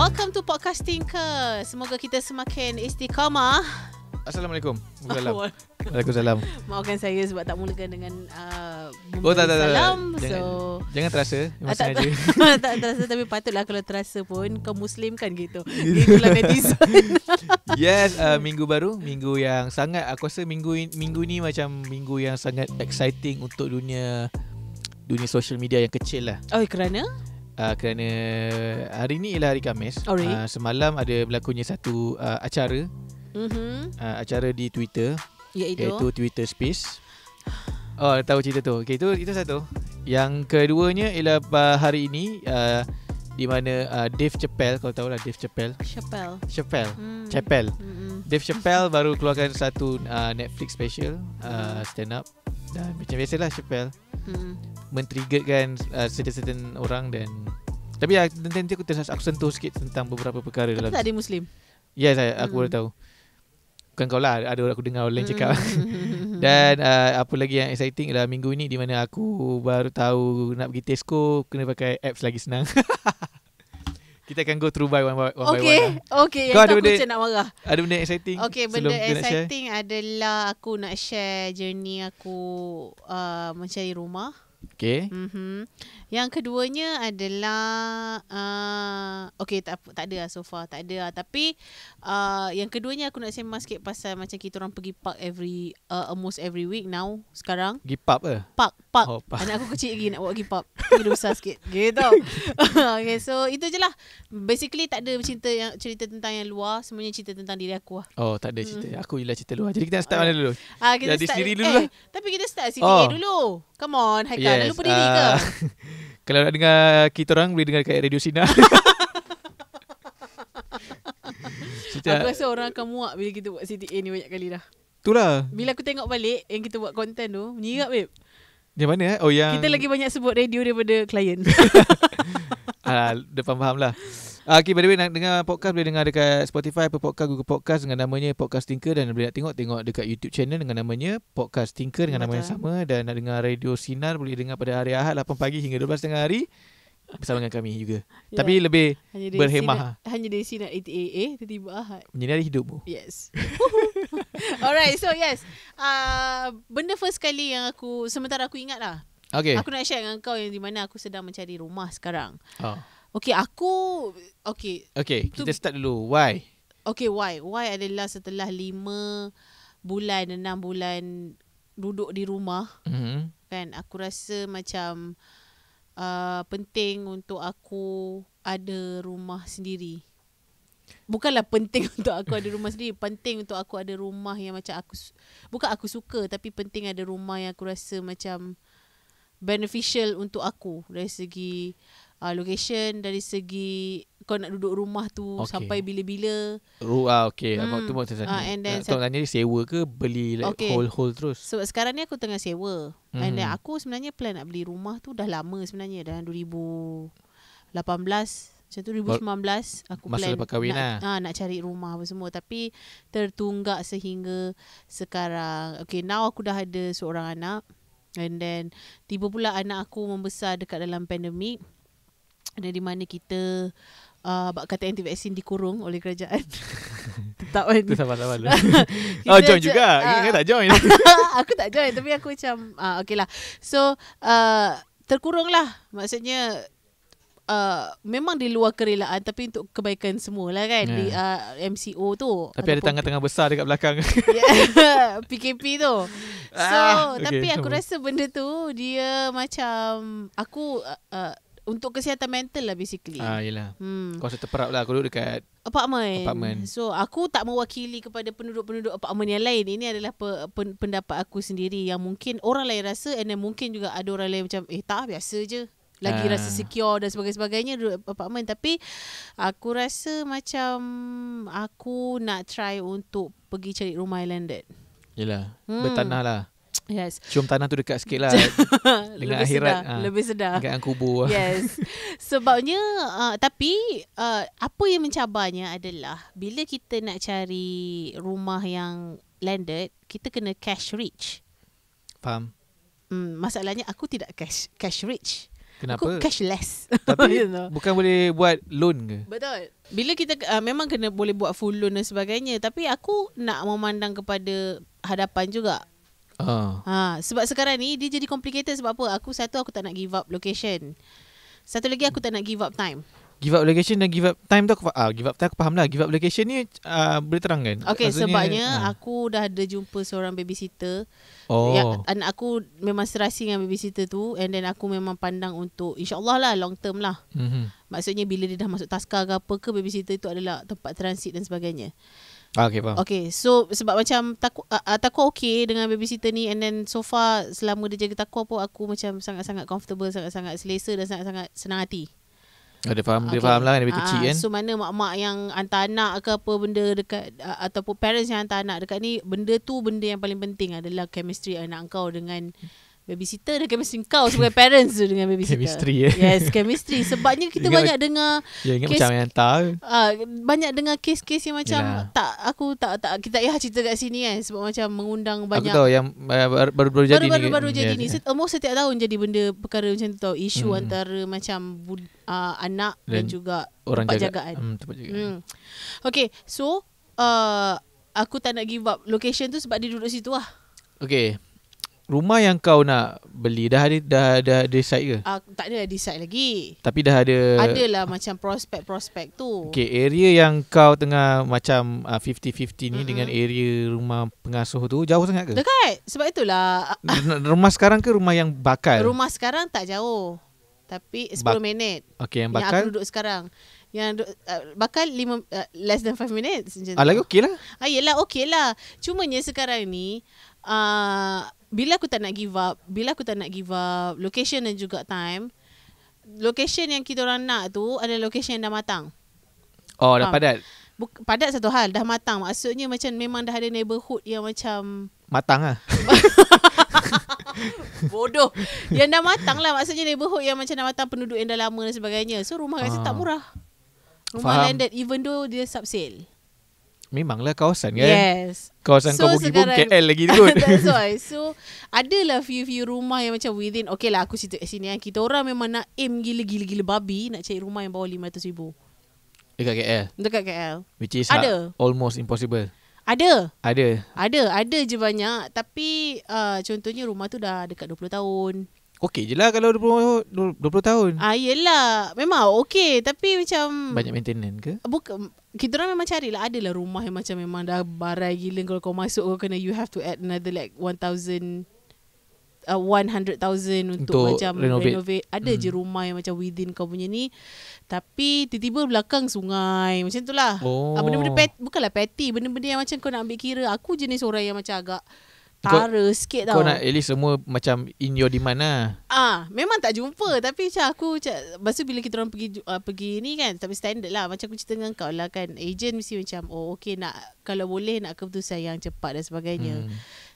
Welcome to Podcasting Ke. Semoga kita semakin istiqamah. Assalamualaikum. Waalaikumsalam. Maafkan saya sebab tak mulakan dengan tak. salam. Jangan terasa. Tak terasa, tapi patutlah kalau terasa pun kau muslimkan gitu. Itulah netizen. Yes, minggu baru, minggu yang sangat, aku rasa minggu ni macam minggu yang sangat exciting untuk dunia social media yang kecil lah. Oh, kerana hari ni ialah hari Khamis. Semalam ada berlakunya satu acara. Acara di Twitter, iaitu Twitter Space. Oh, tahu cerita tu. Okay, itu satu. Yang keduanya ialah hari ini di mana Dave Chappelle, kau tahu lah Dave Chappelle. Dave Chappelle baru keluarkan satu Netflix special stand up. Dan macam biasalah Chappelle men-triggerkan certain orang. Dan tapi nanti aku sentuh sikit tentang beberapa perkara dalam. Tak ada Muslim. Yes, aku baru tahu. Bukan kau lah, ada aku dengar orang lain cakap. Dan apa lagi yang exciting adalah minggu ni di mana aku baru tahu nak pergi Tesco kena pakai apps lagi senang. Kita akan go through by one by one. Okay. Yang aku macam nak marah. Ada benda exciting? Okay, benda exciting adalah aku nak share journey aku mencari rumah. Okay. Yang keduanya adalah okay, tak ada lah so far, tak ada lah. Tapi yang keduanya aku nak sembang sikit pasal macam kita orang pergi park almost every week now sekarang. Pergi pub ke? Park. Oh, park. Anak aku kecil lagi nak bawa pergi pub. Dia besar sikit gitu. Okay, so itu je lah. Basically tak ada cerita tentang yang luar, semuanya cerita tentang diri aku lah. Oh, tak ada cerita. Aku je lah cerita luar. Jadi kita nak start mana dulu? Kita jadi start sendiri dulu lah. Tapi kita start CTA dulu. Come on, Haikal, dah lupa diri ke? Kalau nak dengar kita orang boleh dengar kat Radio Sinar. Aku rasa orang akan muak bila kita buat CTA ni banyak kali dah. Itulah. Bila aku tengok balik yang kita buat konten tu, menyirat babe. Yang mana? Oh, yang kita lagi banyak sebut radio daripada klien. Depan faham lah. Okay, by the way, nak dengar podcast boleh dengar dekat Spotify, Apple Podcast, Google Podcast dengan namanya Podcasting Ke. Dan boleh nak tengok dekat YouTube channel dengan namanya Podcasting Ke dengan nama yang sama. Dan nak dengar Radio Sinar boleh dengar pada hari Ahad 8 pagi hingga 12 tengah hari bersama dengan kami juga. Tapi lebih berhemah. Hanya dari Sinar 88 tiba-tiba Ahad menyinari hidupmu. Yes. Alright, so yes, benda first kali yang sementara aku ingat lah. Okay. Aku nak share dengan kau yang di mana aku sedang mencari rumah sekarang. Okay, kita start dulu. Why? Okay, why? Why adalah setelah 5 bulan, 6 bulan duduk di rumah, kan, aku rasa macam penting untuk aku ada rumah sendiri. Bukanlah penting untuk aku ada rumah sendiri, penting untuk aku ada rumah yang macam bukan aku suka, tapi penting ada rumah yang aku rasa macam beneficial untuk aku dari segi location, dari segi kau nak duduk rumah tu sampai bila-bila. Okay. Abang tu maksud sana. And then kau tanya sewa ke beli whole terus? Sebab sekarang ni aku tengah sewa. And then aku sebenarnya plan nak beli rumah tu dah lama sebenarnya. Dah 2018 macam tu, 2019 aku masa plan lepas kahwin nak cari rumah apa semua. Tapi tertunggak sehingga sekarang. Okay, now aku dah ada seorang anak. And then tiba pula anak aku membesar dekat dalam pandemik. Dan di mana kita kata anti vaksin dikurung oleh kerajaan. Tetap kan. Itu sama-sama lah. Join juga. Ingat tak join? Aku tak join, tapi aku macam okay lah. So terkurung lah. Maksudnya memang di luar kerelaan, tapi untuk kebaikan semua lah kan. Di MCO tu. Tapi ada tangan-tangan besar dekat belakang. PKP tu. So tapi aku rasa benda tu dia macam aku untuk kesihatan mental lah basically. Yelah. Kau rasa terperap lah. Aku duduk dekat apartment. So aku tak mewakili kepada penduduk-penduduk apartmen yang lain. Ini adalah pendapat aku sendiri yang mungkin orang lain rasa, and then mungkin juga ada orang lain macam tak, biasa je. Lagi rasa secure dan sebagainya duduk apartmen. Tapi aku rasa macam aku nak try untuk pergi cari rumah landed. Yelah. Bertanah lah. Yes. Cium tanah tu dekat sikit lah. Dengan akhirat. Lebih sedar. Dekat kubur. Yes. Sebabnya tapi apa yang mencabarnya adalah bila kita nak cari rumah yang landed, kita kena cash rich. Faham. Masalahnya aku tidak cash rich. Kenapa? Aku cashless. Tapi bukan boleh buat loan ke? Betul. Bila kita memang kena boleh buat full loan dan sebagainya, tapi aku nak memandang kepada hadapan juga. Sebab sekarang ni dia jadi complicated. Sebab apa? Aku tak nak give up location. Satu lagi aku tak nak give up time. Give up location dan give up time tu give up time aku faham lah. Give up location ni boleh terangkan? Okay, sebabnya aku dah ada jumpa seorang babysitter. Anak aku memang serasi dengan babysitter tu, and then aku memang pandang untuk insyaAllah lah long term lah. Maksudnya bila dia dah masuk taska ke apa ke, babysitter tu adalah tempat transit dan sebagainya. Okay, faham. Okay, so sebab macam takut okay dengan babysitter ni, and then so far selama dia jaga takut pun aku macam sangat-sangat comfortable, sangat-sangat selesa dan sangat-sangat senang hati. Dia faham lah, dia kecil kan. So mana mak-mak yang hantar anak ke apa benda dekat, ataupun parents yang hantar anak dekat ni, benda yang paling penting adalah chemistry anak kau dengan babysitter, dan chemistry kau sebagai parents tu dengan babysitter. Chemistry Yes, chemistry. Sebabnya kita banyak dengar ingat macam yang hantar. Banyak dengar kes-kes yang macam aku tak kita cerita kat sini kan, sebab macam mengundang banyak. Aku tahu yang baru jadi ni. Baru jadi ni. Almost setiap tahun jadi benda perkara macam tu tau. Isu antara macam anak dan juga orang tempat jagaan. Okay, so aku tak nak give up location tu sebab dia duduk situ lah. Okay, rumah yang kau nak beli dah decide ke? Tak ada decide lagi. Tapi dah ada. Adalah macam prospek tu. Okay, area yang kau tengah macam 50-50 ni dengan area rumah pengasuh tu jauh sangat ke? Dekat. Sebab itulah. Rumah sekarang ke rumah yang bakal? Rumah sekarang tak jauh. Tapi 10 minit. Okay, yang bakal? Yang aku duduk sekarang. Yang bakal less than 5 minutes. Lagi okey lah. Yelah okey lah. Cumanya sekarang ni bila aku tak nak give up location dan juga time, location yang kita orang nak tu adalah location yang dah matang. Dah padat. Padat satu hal, dah matang. Maksudnya macam memang dah ada neighborhood yang macam matang lah. Bodoh. Yang dah matang lah. Maksudnya neighborhood yang macam dah matang, penduduk yang dah lama dan sebagainya. So rumah kat situ tak murah. Rumah landed even though dia sub-sale. Memanglah kawasan kan. Yes. Kawasan kau pergi pun KL lagi tu. That's why. So adalah few rumah yang macam within. Okay lah, aku situ kat sini kan. Kita orang memang nak aim gila-gila babi nak cari rumah yang bawah 500,000 dekat KL. Dekat KL. Which is ada. Almost impossible. Ada je banyak. Tapi contohnya rumah tu dah dekat 20 tahun. Okey je lah kalau 20 tahun. Yelah, memang okey. Tapi macam banyak maintenance ke? Bukan. Kita orang memang carilah. Adalah rumah yang macam memang dah barai gila. Kalau kau masuk kau kena, you have to add another like 100,000 untuk macam renovate. Ada je rumah yang macam within kau punya ni, tapi tiba-tiba belakang sungai. Macam tu lah. Benda-benda bukanlah petty, benda-benda yang macam kau nak ambil kira. Aku jenis orang yang macam agak tara sikit tau. Kau nak at least semua macam in your demand lah. Memang tak jumpa. Tapi macam aku lepas tu bila kita orang pergi ni kan, tapi standard lah. Macam aku cerita dengan kau lah kan, agent mesti macam okay nak, kalau boleh nak keputusan yang cepat dan sebagainya.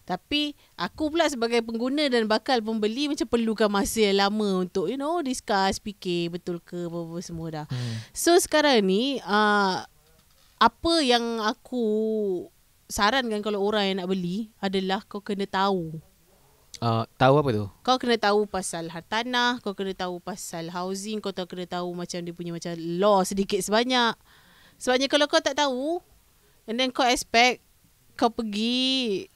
Tapi aku pula sebagai pengguna dan bakal pembeli macam perlukan masa yang lama untuk discuss, fikir betul ke apa-apa semua dah. So sekarang ni apa yang aku sarankan kalau orang yang nak beli adalah kau kena tahu. Tahu apa tu? Kau kena tahu pasal hartanah, kau kena tahu pasal housing, kau kena tahu macam dia punya macam law sedikit sebanyak. Sebabnya kalau kau tak tahu and then kau expect kau pergi,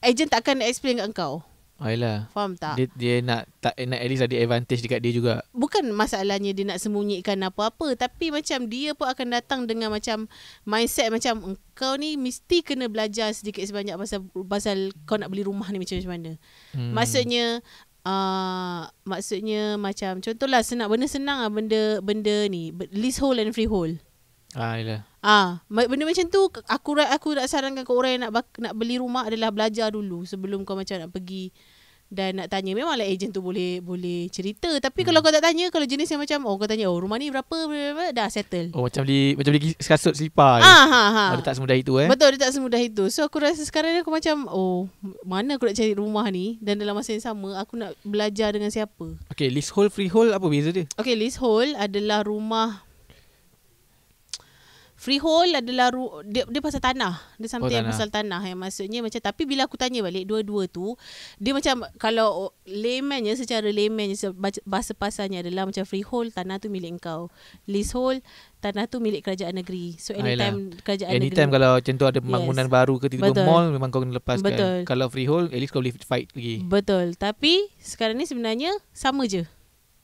agent tak akan explain kat kau. Ayolah. Faham tak? Dia nak at least ada advantage dekat dia juga. Bukan masalahnya dia nak sembunyikan apa-apa, tapi macam dia pun akan datang dengan macam mindset macam kau ni mesti kena belajar sedikit sebanyak pasal kau nak beli rumah ni macam mana. Maksudnya macam contohlah benda senang lah, benda ni leasehold and freehold. Yalah. Benda macam tu aku nak sarankan ke orang yang nak beli rumah adalah belajar dulu sebelum kau macam nak pergi dan nak tanya. Memanglah agent tu boleh cerita, tapi kalau kau tak tanya, kalau jenis yang macam kau tanya rumah ni berapa dah settle. Macam beli kasut selipar. Dia tak semudah itu Betul, dia tak semudah itu. So aku rasa sekarang ni aku macam mana aku nak cari rumah ni, dan dalam masa yang sama aku nak belajar dengan siapa. Okay, leasehold freehold apa beza dia? Okay, leasehold adalah rumah freehold adalah dia pasal tanah. Dia something yang pasal tanah. Yang maksudnya macam, tapi bila aku tanya balik dua-dua tu, dia macam kalau secara laymannya bahasa pasarnya adalah macam freehold, tanah tu milik engkau. Leasehold, tanah tu milik kerajaan negeri. So anytime kerajaan negeri, anytime kalau macam tu ada pembangunan baru ke tiba-tiba mall, memang kau kena lepaskan. Betul. Kalau freehold, at least kau boleh fight lagi. Betul. Tapi sekarang ni sebenarnya sama je.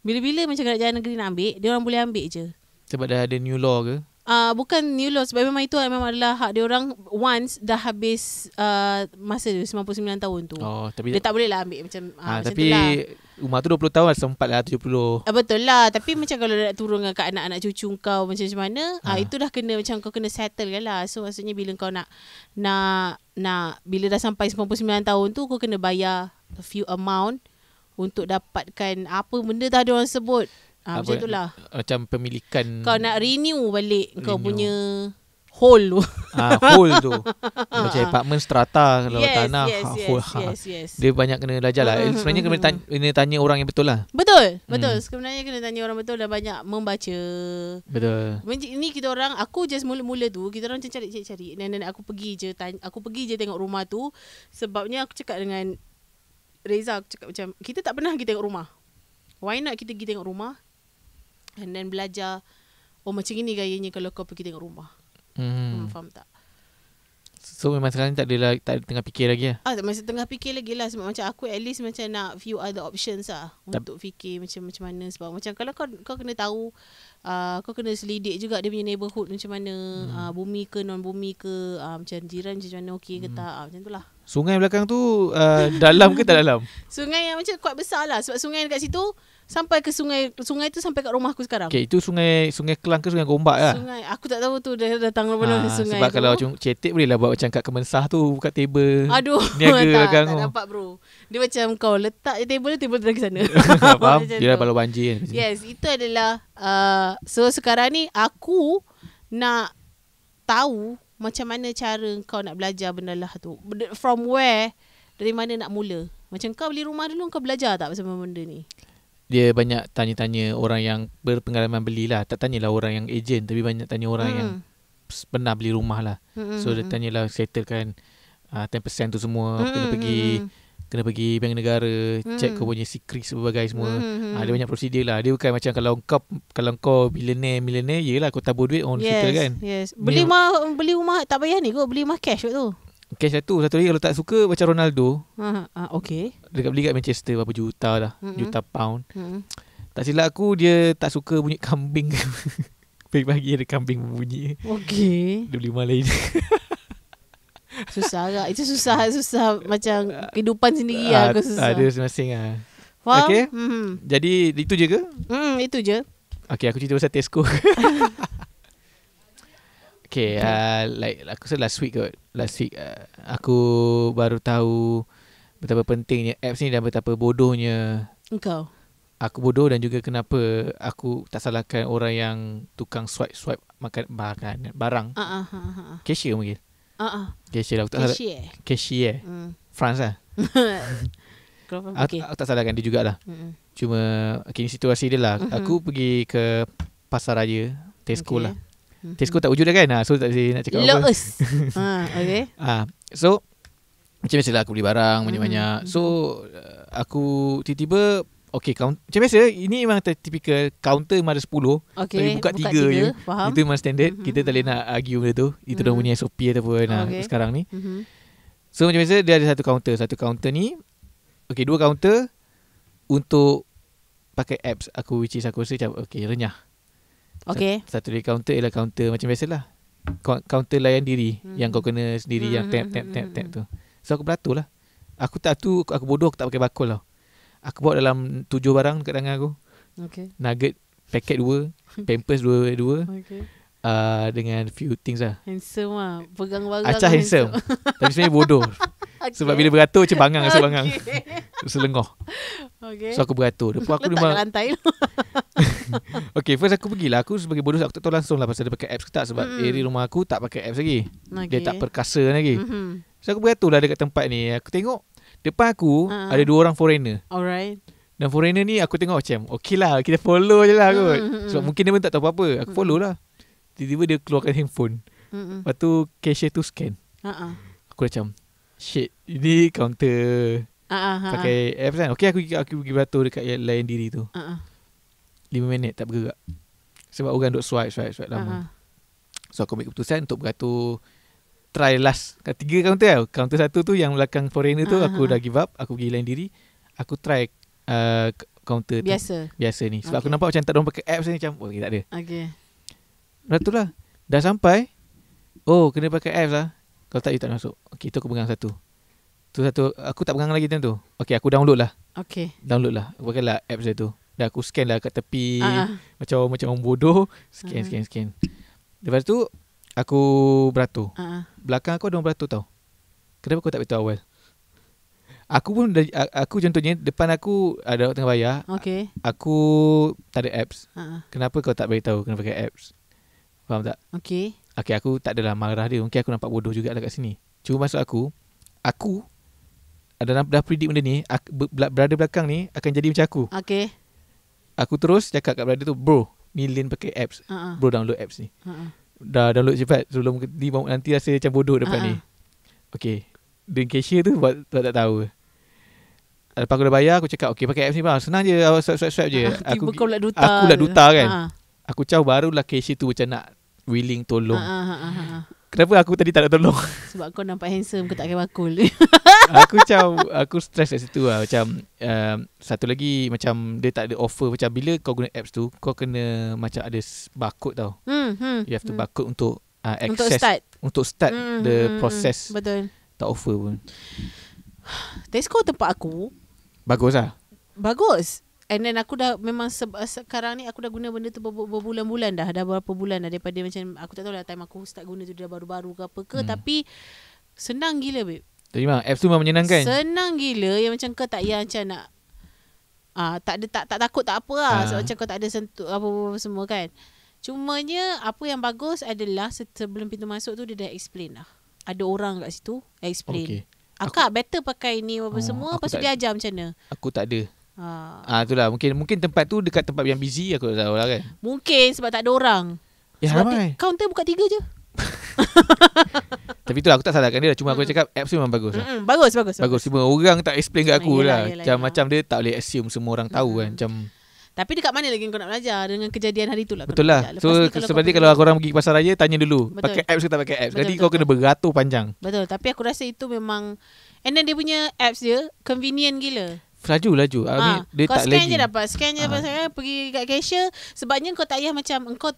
Bila-bila macam kerajaan negeri nak ambil, dia orang boleh ambil je. Sebab dah ada new law ke? Bukan new law, sebab memang itu memang adalah hak dia orang once dah habis masa dia 99 tahun tu. Tapi dia tak boleh lah ambil macam tapi macam rumah tu 20 tahun sempat lah 70. Betul lah, tapi macam kalau nak turunkan ke anak-anak cucu kau macam mana, itu dah kena macam kau kena settle kan lah. So maksudnya bila kau nak bila dah sampai 99 tahun tu, kau kena bayar a few amount untuk dapatkan apa benda dah ada orang sebut. Macam itulah. Macam pemilikan. Kau nak renew balik kau punya hole tu. Hole tu. Macam apartment strata kalau tanah. Yes. Dia banyak kena belajar lah. Sebenarnya kena tanya orang yang betul lah. Betul. Sebenarnya kena tanya orang betul dan banyak membaca. Betul. Ini kita orang, aku just mula-mula tu, kita orang macam cari. Dan aku pergi je tengok rumah tu. Sebabnya aku cakap dengan Reza, aku cakap macam, kita tak pernah pergi tengok rumah. Why not kita pergi tengok rumah? And then belajar, macam ni gayanya kalau kau pergi tengok rumah. Faham tak? So memang sekarang tak ada tengah fikir lagi lah. Masih tengah fikir lagi lah. Sebab macam aku at least macam nak few other options lah untuk fikir macam mana. Sebab macam kalau kau kena tahu, kau kena selidik juga dia punya neighborhood macam mana, bumi ke non bumi ke, macam jiran macam mana, okey ke tak, macam tu lah. Sungai belakang tu dalam ke tak dalam? Sungai yang macam kuat besar lah. Sebab sungai dekat situ sampai ke sungai tu sampai kat rumah aku sekarang. Okay, itu sungai Kelang ke sungai Gombak lah? Sungai, aku tak tahu tu dia datang mana sungai sebab tu. Kalau cetek boleh lah buat macam kat Kemensah tu, buka table. Aduh, tak dapat bro. Dia macam kau letak je table tu lagi sana. Faham? Dia dah balau banjir kan. Yes, itu adalah so sekarang ni aku nak tahu macam mana cara kau nak belajar benda lah tu. From where, dari mana nak mula. Macam kau beli rumah dulu, kau belajar tak pasal benda ni? Dia banyak tanya-tanya orang yang berpengalaman belilah. Tak tanyalah orang yang ejen, tapi banyak tanya orang yang pernah beli rumah lah. So dia tanyalah, settlekan 10% tu semua. Kena pergi bank negara, check kau punya secret sebagai semua. Dia banyak prosedur lah. Dia bukan macam kalau kau millionaire, yelah kau tabur duit settle kan. Yes. Beli rumah tak payah ni, kau beli rumah cash tu. Cash satu lagi kalau tak suka macam Ronaldo. Okay. Dia beli kat Manchester berapa juta dah, juta pound. Tak silap aku dia tak suka bunyi kambing. Pagi-pagi ada kambing bunyi. Okay. Dia beli rumah lain. Susah agak. Itu susah macam kehidupan sendiri lah. Aku susah. Ada masing-masing lah. Faham? Okay. Jadi itu je ke? Itu je. Okay, aku cerita pasal Tesco. Okay, aku rasa last week aku baru tahu betapa pentingnya apps ni dan betapa bodohnya engkau. Aku bodoh dan juga kenapa aku tak salahkan orang yang tukang swipe makan barang. Cashier mungkin. Cashier lah. Cashier. France lah. Aku tak salahkan dia jugalah. Cuma ini situasi dia lah. Aku pergi ke pasar raya Tesco lah. Tesco tak wujud dah kan, so tak boleh nak cakap apa. Okay. So macam biasalah aku beli barang banyak-banyak. So aku tiba-tiba macam biasa ini memang typical counter memang ada 10, tapi buka 3 je. Faham? Itu memang standard. Kita tak boleh nak argue benda tu. Itu dah punya SOP ataupun sekarang ni. So macam biasa dia ada satu counter ni. Okay, 2 counter untuk pakai apps aku, which is aku rasa macam renyah. Okay. Satu dari counter ialah counter macam biasalah, counter layan diri yang kau kena sendiri, yang tap tu. So aku beratur lah. Aku bodoh, aku tak pakai barcode lah. Aku bawa dalam 7 barang dekat tangan aku. Okay. Nugget paket 2, Pampers 2. Okay. Dengan few things lah. Handsome lah, pegang barang. Acah handsome. Tapi sebenarnya bodoh. Sebab bila beratur macam bangang rasa bangang. Selengoh. So aku beratur. Lepas aku letak kat lantai. Okay, first aku pergilah. Aku sebagai bodoh, aku tak tahu langsung lah pasal dia pakai apps ke tak. Sebab area rumah aku tak pakai apps lagi. Dia tak perkasa lagi. So aku beratur lah dekat tempat ni. Aku tengok depan aku ada 2 orang foreigner. Alright. Dan foreigner ni aku tengok macam okay lah, kita follow je lah kot. Sebab mungkin dia pun tak tahu apa-apa. Aku follow lah. tiba-tiba dia keluarkan handphone. Lepas tu cashier tu scan. Aku macam shit, ini counter pakai apps kan. Okay, aku pergi beratur dekat layan diri tu. 5 minit tak bergerak. Sebab orang duk swipe lama. So aku ambil keputusan untuk beratur, try last 3 counter tau. Counter 1 tu yang belakang foreigner tu aku dah give up. Aku pergi layan diri. Aku try counter biasa ni. Sebab aku nampak macam tak ada orang pakai apps ni. Macam okay, tak ada. Beratur lah. Dah sampai. Oh, kena pakai apps lah. Kalau tak, you tak masuk. Okay, tu aku pegang satu. Tu satu, aku tak pegang lagi time tu. Okay, aku download lah. Download lah. Aku pakai lah apps dia tu. Dah aku scan lah kat tepi. Macam orang bodoh. Scan. Lepas tu, aku beratur. Belakang aku ada orang beratur tau. Kenapa aku tak beritahu awal? Aku contohnya, depan aku ada orang tengah bayar. Aku tak ada apps. Kenapa kau tak beritahu kena pakai apps? Faham tak? Okay, aku tak adalah marah dia. Mungkin aku nampak bodoh juga lah kat sini. Cuma maksud aku dah predict benda ni. Brother belakang ni akan jadi macam aku. Aku terus cakap kat brother tu, bro, ni Lin pakai apps. Bro, download apps ni. Dah download cepat sebelum nanti rasa macam bodoh depan ni. Okay, dan cashier tu buat tak tahu. Lepas aku dah bayar, aku cakap okay, pakai apps ni bang, senang je, swipe je. Aku lah duta kan. Aku caw barulah cashier tu macam nak willing tolong. Kenapa aku tadi tak nak tolong? Sebab kau nampak handsome, kau tak kena bakul. Aku stress kat situ lah. Macam satu lagi, macam dia tak ada offer. Macam bila kau guna apps tu, kau kena macam ada barcode tau. You have to barcode untuk access, untuk start the process. Betul. Tak offer pun. Tesco tempat aku bagus lah. Bagus. And then aku dah memang sekarang ni aku dah guna benda tu berbulan-bulan dah. Dah berapa bulan dah daripada macam aku tak tahu lah time aku start guna tu dah baru-baru ke apa ke. Tapi senang gila babe. Jadi memang apps tu memang menyenangkan. Senang gila yang macam kau tak payah macam nak tak takut tak apa lah. Sebab macam kau tak ada sentuh apa-apa semua kan. Cumanya apa yang bagus adalah sebelum pintu masuk tu dia dah explain lah. Ada orang kat situ explain. Akak better pakai ni apa semua. Lepas tu dia ajar macam mana. Aku tak ada. Itulah mungkin tempat tu dekat tempat yang busy, aku tak tahu lah kan. Mungkin sebab tak ada orang. Ya ramai. Kaunter buka 3 je. Tapi itulah aku tak salahkan dia. Cuma aku cakap apps tu memang bagus lah. Bagus. Cuma orang tak explain kat aku lah. Macam dia tak boleh assume semua orang tahu kan. Macam tapi dekat mana lagi kau nak belajar dengan kejadian hari tu lah. Betul lah. So seperti kalau korang pergi pasar raya, tanya dulu pakai apps ke tak pakai apps. Jadi kau kena beratur panjang. Betul. Tapi aku rasa itu memang, and then dia punya apps dia convenient gila. Laju. Dia kau tak scan lagi. je dapat. Scan je dapat. Pergi kat cashier. Sebabnya kau tak payah macam engkau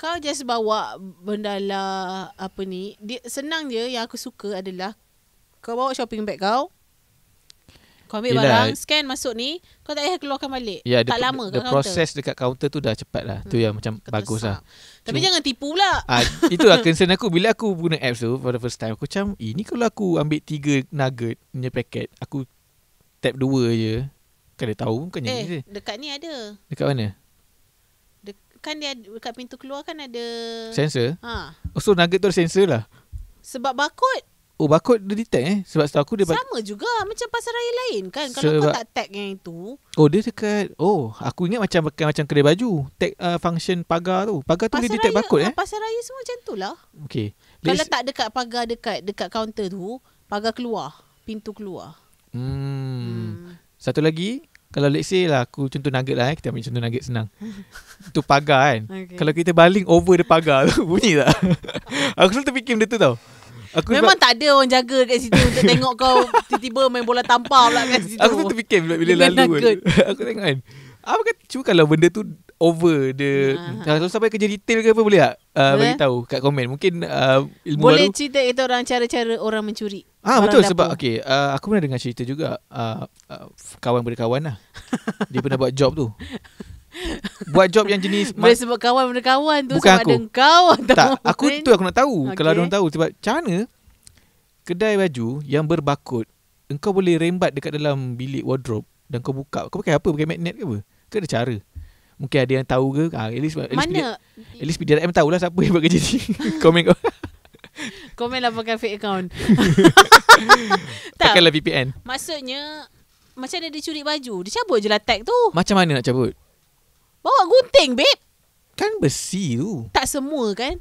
kau just bawa benda lah apa ni. Senang je. Yang aku suka adalah kau bawa shopping bag kau. Kau ambil barang, scan masuk ni, kau tak payah keluarkan balik. Tak lama kat counter. The process dekat counter tu dah cepat lah. Tu yang macam bagus lah. Tapi jangan tipu pula. Itulah concern aku. Bila aku guna apps tu for the first time, aku macam ini kalau aku ambil 3 nugget punya paket, aku tap 2 je, kan dia tahu bukannya ni. Dekat ni ada. Dekat mana? Kan dia dekat pintu keluar kan ada sensor. So nugget tu ada sensor lah. Sebab barcode. Barcode dia detect Sebab setahu aku dia sama juga macam pasar raya lain kan. Kalau kau tak tag yang itu. Dia dekat. Aku ingat macam kedai baju tag function pagar tu. Pagar tu dia detect barcode Pasar raya semua macam tu lah. Okay. Kalau tak dekat pagar dekat kaunter tu, pagar keluar, pintu keluar. Satu lagi, kalau let's say lah aku contoh nugget lah kita ambil contoh nugget senang. Tu pagar kan. Kalau kita baling over the pagar tu bunyi tak? Aku selalu terfikir benda tu tau. Memang tak ada orang jaga kat situ untuk tengok kau tiba-tiba main bola tampar pula kat situ. Aku tu terfikir bila lalu kan. Aku tengok kan. Cuma kalau benda tu over the kalau sampai kerja detail ke apa boleh tak bagi tahu kat komen. Mungkin ilmu boleh baru. Cerita kita orang cara-cara orang mencuri. Betul dapur. Sebab aku pernah dengar cerita juga kawan berkawan lah. Dia pernah buat job tu. Buat job yang jenis boleh sebut kawan berkawan tu. Bukan sebab aku. Ada kau tak, aku nak tahu. Kalau orang tahu sebab macam mana kedai baju yang berbarcode engkau boleh rembat dekat dalam bilik wardrobe dan kau buka. Kau pakai apa? Pakai magnet ke apa? Ke ada cara? Mungkin ada yang tahu ke? At least PDRM tahulah siapa yang buat kerja ni. Komen kau. Komen lah pakai fake account. Pakailah VPN. Maksudnya macam dia curi baju, dia cabut je lah tag tu. Macam mana nak cabut? Bawa gunting babe. Kan besi tu. Tak semua kan?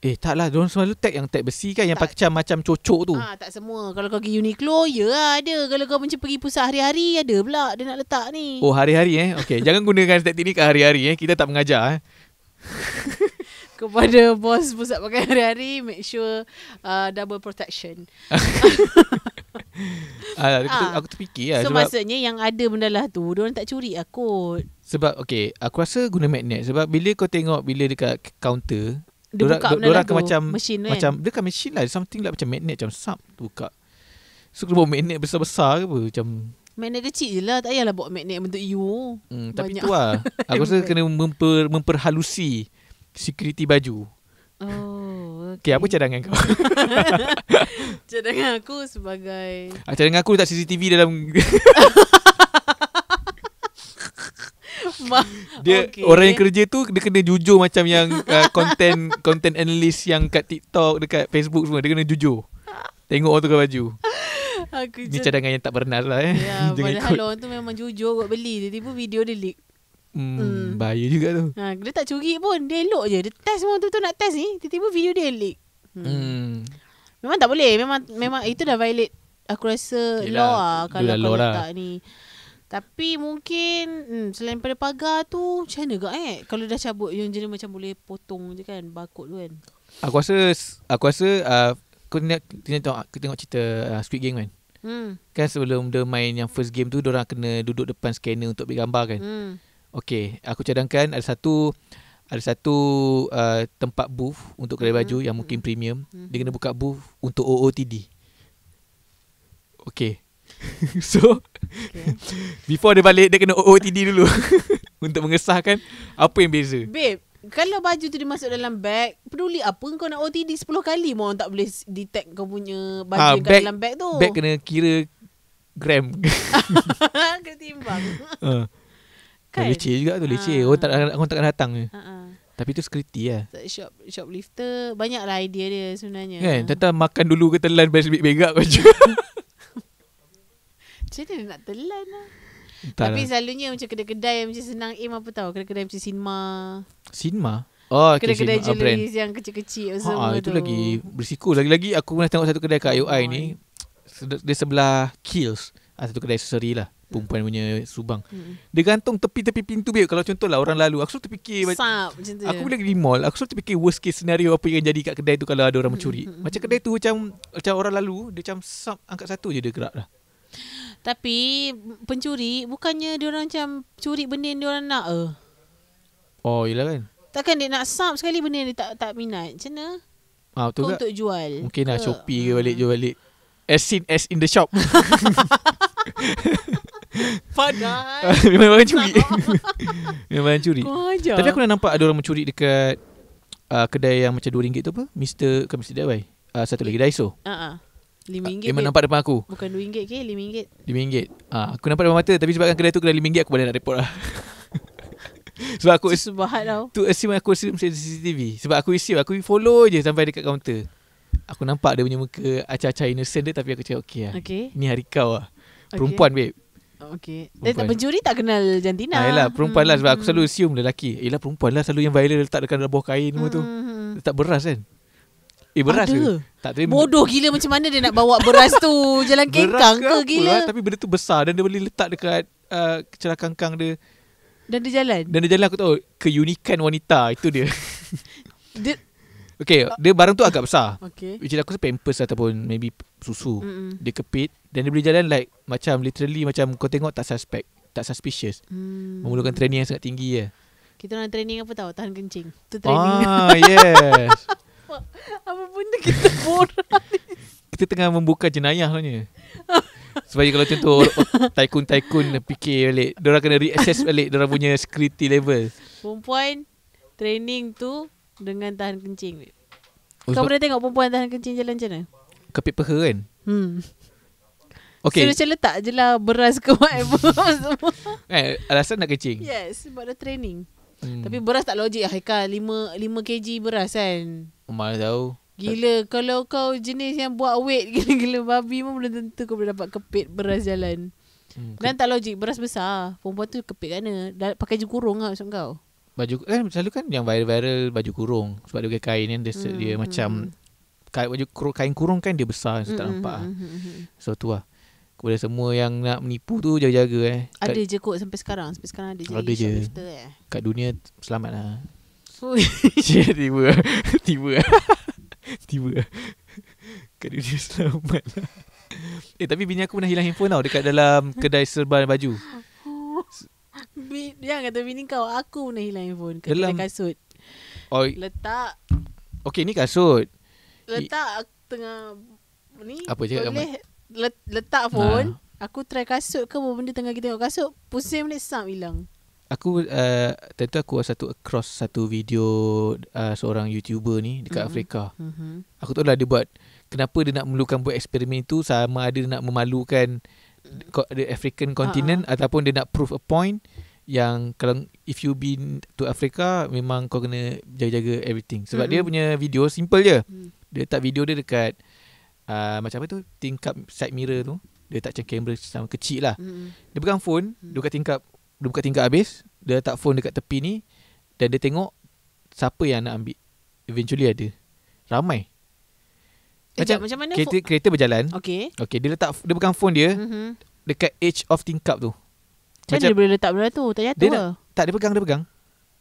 Taklah, diorang selalu tag yang tag besi kan, yang pakai macam cocok tu. Tak semua. Kalau kau pergi Uniqlo, ada. Kalau kau macam pergi pusat hari-hari, ada pula dia nak letak ni. Oh, hari-hari Okay, jangan gunakan taktik ni kat hari-hari Kita tak mengajar Kepada bos pusat pakai hari-hari, make sure double protection. Aku terfikir lah. So maksudnya yang ada benda lah tu, diorang tak curi kot. Sebab aku rasa guna magnet. Sebab bila kau tengok, bila dekat counter, dia buka benda lah tu, macam mesin kan? Macam dia kan mesin lah, something lah macam magnet, macam sub tu buka. So kena bawa magnet besar-besar ke apa, macam magnet kecil je lah, tak payahlah bawa magnet bentuk U. Tapi tu lah aku rasa kena memperhalusi security baju. Okay, apa cadangan kau? Cadangan aku sebagai cadangan aku letak CCTV dalam dia orang yang kerja tu, dia kena jujur macam yang content analyst yang kat TikTok, dekat Facebook semua, dia kena jujur tengok orang tukar baju. Ni cadangan yang tak bernas lah padahal orang tu memang jujur buat beli, tiba-tiba video dia leak. Bahaya juga tu. Dia tak curi pun, dia elok je. Dia test memang betul-betul nak test ni, tiba-tiba video dia leak. Memang tak boleh. Memang itu dah violate, aku rasa, law lah. Kalau kau letak ni. Tapi mungkin selain pada pagar tu, macam mana kak kalau dah cabut yang jenis macam boleh potong je kan, barcode tu kan. Aku rasa kau tengok cerita Squid Game kan. Kan sebelum dia main yang first game tu, diorang kena duduk depan scanner untuk ambil gambar kan. Okay, aku cadangkan ada satu tempat booth untuk kedai baju yang mungkin premium. Dia kena buka booth untuk OOTD. Okay. So before dia balik, dia kena OOTD dulu untuk mengesahkan apa yang beza. Babe, kalau baju tu dimasuk dalam bag, peduli apa kau nak OOTD 10 kali pun orang tak boleh detect kau punya baju kat dalam bag tu. Bag kena kira gram. Kena timbang. Kan? Leceh juga tu, leceh. Orang takkan datang je. Tapi tu security lah. Shoplifter banyaklah idea dia sebenarnya. Kan, tentang makan dulu ke telan begak baju. Macam mana nak telan lah. Tapi selalunya macam kedai-kedai yang macam senang aim apa tau. Kedai-kedai macam Sinma. Oh, kedai-kedai jewelry yang kecil-kecil semua itu tu. lagi berisiko. Lagi-lagi aku pernah tengok satu kedai kat IOI ni. Dia sebelah Kills. Satu kedai aksesori lah. Perempuan punya Subang. Dia gantung tepi-tepi pintu, babe. Kalau contohlah orang lalu, aku selalu terfikir macam tu. Aku bila pergi mall, aku selalu terfikir worst case scenario apa yang jadi kat kedai tu kalau ada orang mencuri. Macam kedai tu macam orang lalu, dia macam angkat satu je dia gerak dah. Tapi pencuri bukannya dia orang macam curi benda yang dia orang nak Oh, yelah kan. Takkan dia nak sub sekali benda yang dia tak minat. Macam mana? Betul untuk jual. Mungkin lah Shopee ke balik jual balik. As in the shop. Padahal Memang orang curi. Memang curi. Tapi aku dah nampak ada orang mencuri dekat kedai yang macam RM2 tu apa? Mr. DIY. Satu lagi Daiso. RM5. Memang nampak depan aku. Bukan RM2 ke? RM5. RM5. Aku nampak depan mata. Tapi sebabkan kedai tu kedai RM5, aku boleh nak report lah. Sebab aku Subahat tau. Tu assume aku CCTV. Sebab aku follow je sampai dekat kaunter. Aku nampak dia punya muka acah-acah innocent dia. Tapi aku cakap okay lah, ni hari kau lah. Perempuan babe. Okay. Pencuri tak kenal jantina. Yelah perempuan lah. Sebab aku selalu assume lelaki. Yelah perempuan lah selalu yang viral letak dekat bawah kain semua tu. Letak beras kan. Beras ke? Tak tahu. Bodoh gila, macam mana dia nak bawa beras tu jalan kengkang ke gila. Tapi benda tu besar dan dia boleh letak dekat celah kangkang dia. Dan dia jalan. Aku tahu keunikan wanita itu dia. Okay, dia barang tu agak besar. Okay. Which aku rasa pampers ataupun maybe susu. Dia kepit dan dia boleh jalan like macam literally macam kau tengok tak suspect, tak suspicious. Memerlukan training yang sangat tinggi ya. Kita orang training apa tahu? Tahan kencing. Tu training. Yes. Apa benda kita borak ni? Kita tengah membuka jenayah sebenarnya. Sebab kalau contoh tycoon fikir balik, diorang kena reassess balik diorang punya security level. Perempuan training tu dengan tahan kencing. Kau pernah tengok perempuan tahan kencing jalan macam mana? Kepit peha kan? Okay. So macam letak je lah beras ke whatever semua. Alasan nak kencing? Yes, sebab dah training. Tapi beras tak logik. Haikal 5 kg beras kan. Mana tahu. Gila, kalau kau jenis yang buat weight gila-gila babi pun belum tentu kau boleh dapat kepit beras jalan. Dan tak logik, beras besar. Perempuan tu kepit kat mana? Pakai je kurung lah macam kau. baju selalu kan yang viral baju kurung sebab dia kain kan dia macam kain kurung kan dia besar so tak nampak so tu lah. Kepada semua yang nak menipu tu jaga-jaga ada je kot sampai sekarang ada je ada je kat dunia selamat lah. tiba kat dunia selamat lah. Tapi bini aku pernah hilang handphone tau dekat dalam kedai serban baju. Jangan kata bini kau, aku pernah hilang handphone kat dalam kasut. Letak. Okey, ni kasut. Letak tengah ni. Apa cakap boleh letak phone. Aku try kasut ke apa benda tengah kita tengok kasut. Pusing minit sam hilang. Aku tentu aku across satu video seorang YouTuber ni dekat Afrika. Aku tahu lah dia buat kenapa dia nak memerlukan buat eksperimen itu, sama ada dia nak memalukan the African continent ataupun dia nak prove a point yang kalau if you been to Africa memang kau kena jaga-jaga everything. Sebab dia punya video simple je. Dia letak video dia dekat macam apa tu, tingkap side mirror tu. Dia letak macam kamera sama kecil lah. Dia pegang phone, dia buka tingkap habis, dia letak phone dekat tepi ni dan dia tengok siapa yang nak ambil. Eventually ada. Ramai. Macam mana kereta berjalan. Okay, dia pegang phone dia dekat edge of tingkap tu. Macam dia boleh letak benda tu? Tak jatuh ke? Tak, dia pegang.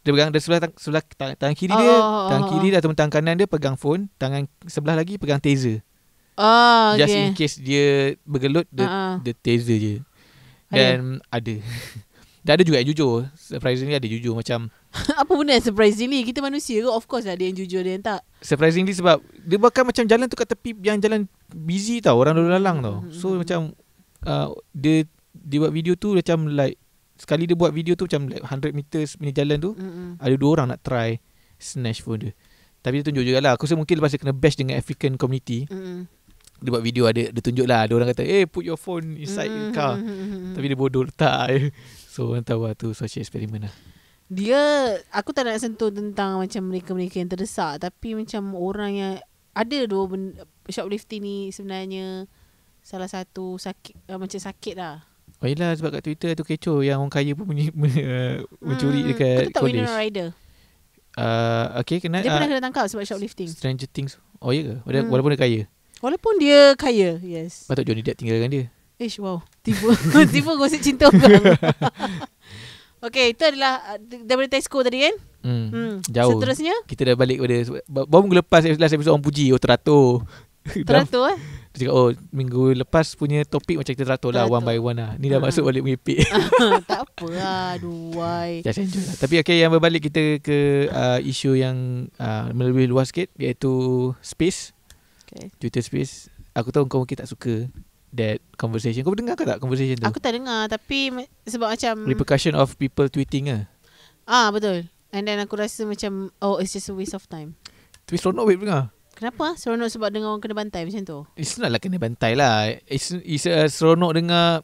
Dia pegang dari sebelah tangan kiri dia. Tangan kiri dia ataupun tangan kanan dia pegang phone. Tangan sebelah lagi pegang taser. Just in case dia bergelut, dia taser je. Dan ada. Dan ada juga yang jujur. Surprisingly ada jujur macam apa benda surprisingly? Kita manusia ke? Of course lah ada yang jujur, ada yang tak. Surprisingly sebab dia bahkan macam jalan tu kat tepi yang jalan busy tau, orang lalu lalang tau. So macam dia buat video tu macam like sekali dia buat video tu macam like 100 meters punya jalan tu ada 2 orang nak try snatch phone dia. Tapi dia tunjuk jugalah. Aku rasa mungkin lepas dia kena bash dengan African community. Dia buat video dia tunjuk lah. Ada orang kata put your phone inside the car. Tapi dia bodoh letak. So orang tahu lah tu social experiment lah. Aku tak nak sentuh tentang macam mereka-mereka yang terdesak. Tapi macam orang yang ada shoplifting ni sebenarnya salah satu macam sakit lah. Oh yelah, sebab kat Twitter tu kecoh yang orang kaya pun mencuri dekat college. Kau tak Winona Ryder? Okay, dia pernah kena tangkap sebab shoplifting. Stranger Things. Oh ya ke? Walaupun dia kaya? Walaupun dia kaya, yes. Patut Johnny Depp tinggalkan dia. Wow. Tiba gosip cinta orang. Okay, itu adalah daripada Tesco tadi kan? Jauh. Seterusnya kita dah balik pada baru minggu lepas last episode orang puji teratur. Teratur Dia cakap minggu lepas punya topik macam kita teratur lah, one by one lah. Ni dah masuk balik mengepik. Tak apa lah, aduai. Just enjoy lah. Tapi okay, yang berbalik kita ke isu yang lebih luas sikit, iaitu space. Twitter space. Aku tahu kau mungkin tak suka that conversation. Kau dengar ke tak conversation tu? Aku tak dengar, tapi sebab macam repercussion of people tweeting lah. Betul. And then aku rasa macam it's just a waste of time. Tapi seronok wait dengar. Kenapa? Seronok sebab dengar orang kena bantai macam tu? It's not lah kena bantai lah. It's seronok dengar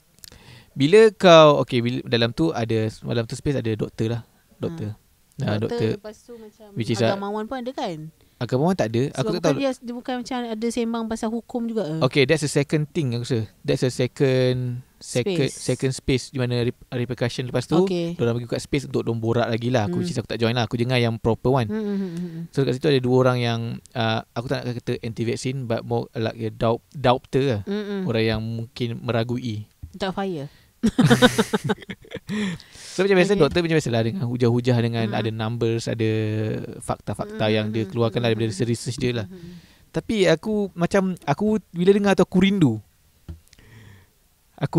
bila kau bila dalam tu space ada doktor lah. Doktor. Doktor. Lepas tu macam agamawan pun ada kan? Agamawan tak ada. Aku tak tahu. Dia bukan macam ada sembang pasal hukum juga. Okay, that's a second thing aku rasa. That's a second space di mana repercussion lepas tu diorang bagi kat space untuk diorang borak lagi lah. Aku tak join lah. Aku dengar yang proper one. So kat situ ada 2 orang yang aku tak nak kata anti-vaksin, but more like a doubter lah. Orang yang mungkin meragui. Tak fire. So macam biasa doktor macam biasalah dengan hujah-hujah dengan ada numbers, ada fakta-fakta yang dia keluarkan lah daripada research dia lah. Tapi aku bila dengar tu aku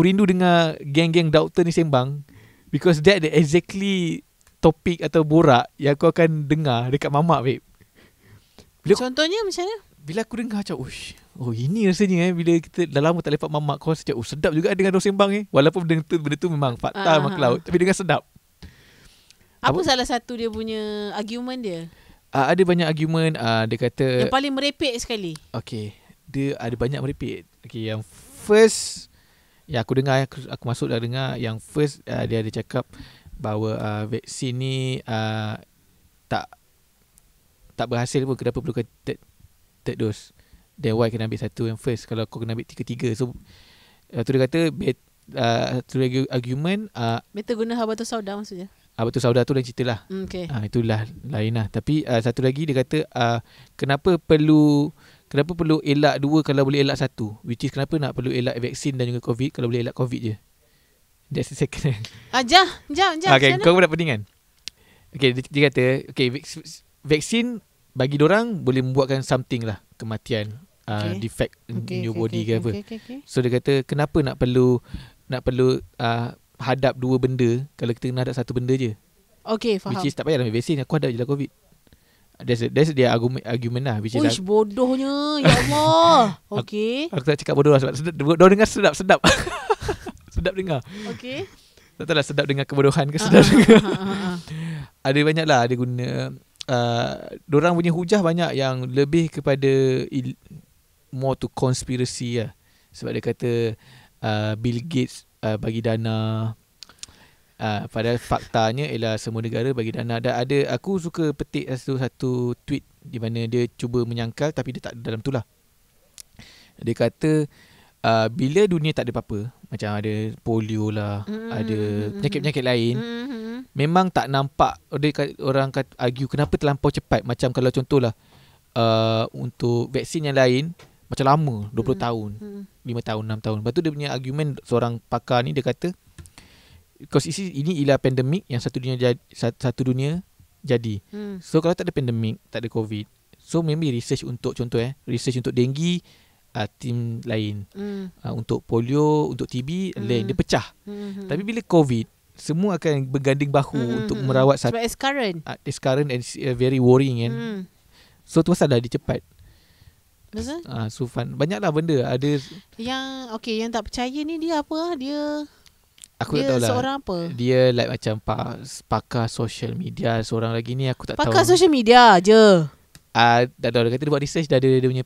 rindu dengar geng-geng doktor ni sembang, because that the exactly topik atau borak yang kau akan dengar dekat mamak babe. Contohnya macam mana? Bila aku dengar macam ini rasanya bila kita dah lama tak lepak mamak, kau rasa macam sedap juga dengan orang sembang walaupun benda tu memang fakta memang cloud, tapi dengar sedap. Apa salah satu dia punya argument dia? Ada banyak argument. Dia kata yang paling merepek sekali. Okay, dia ada banyak merepek. Okay, yang first yang aku dengar, aku masuk dah dengar yang first, dia ada cakap bahawa vaksin ni tak berhasil pun, kenapa perlukan third dose. Then why kena ambil satu yang first kalau kau kena ambil 3-3. So tu dia kata satu argument better guna habatus sauda maksudnya. Betul, saudara tu lain cerita lah. Itulah lain lah. Tapi satu lagi dia kata kenapa perlu elak dua kalau boleh elak satu, which is kenapa nak perlu elak vaksin dan juga COVID kalau boleh elak COVID je. That's the second. Jam. Okay, kau pun dah pening kan? Okay, dia kata vaksin bagi dorang boleh membuatkan something lah, kematian, defect in your body ke apa. So dia kata kenapa nak perlu hadap dua benda kalau kita kena hadap satu benda je. Okay, faham. Which is tak payah ambil vaksin, aku hadap je lah COVID. That's dia argument lah. Uish, bodohnya. Ya Allah. Okay. Aku tak cakap bodoh lah sebab dorang dengar sedap. Sedap dengar. Okay. Tak tahu lah sedap dengar kebodohan ke sedap dengar. Ada banyak lah, ada guna. Dorang punya hujah banyak yang lebih kepada more to conspiracy lah. Sebab dia kata Bill Gates bagi dana, padahal faktanya ialah semua negara bagi dana. Dan ada, aku suka petik satu tweet di mana dia cuba menyangkal tapi dia tak dalam tu lah. Dia kata bila dunia tak ada apa-apa, macam ada polio lah, ada penyakit-penyakit lain, memang tak nampak. Orang kata argue kenapa terlampau cepat. Macam kalau contohlah untuk vaksin yang lain macam lama, 20 tahun, 5 tahun, 6 tahun. Lepas tu dia punya argument seorang pakar ni, dia kata because ini ialah pandemik yang satu dunia jadi. So kalau tak ada pandemik, tak ada COVID, so maybe research untuk research untuk denggi, tim lain, untuk polio, untuk TB lain, dia pecah. Tapi bila COVID, semua akan berganding bahu untuk merawat sebab it's current and very worrying kan. So tu pasal dah dia cepat. Betul? So fun. Banyaklah benda. Ada yang tak percaya ni dia apa? Aku tak tahu lah. Seorang apa? Dia like macam pakar social media. Seorang lagi ni aku tak tahu. Pakar social media je. Dah tahu. Dia kata dia buat research, dah ada dia punya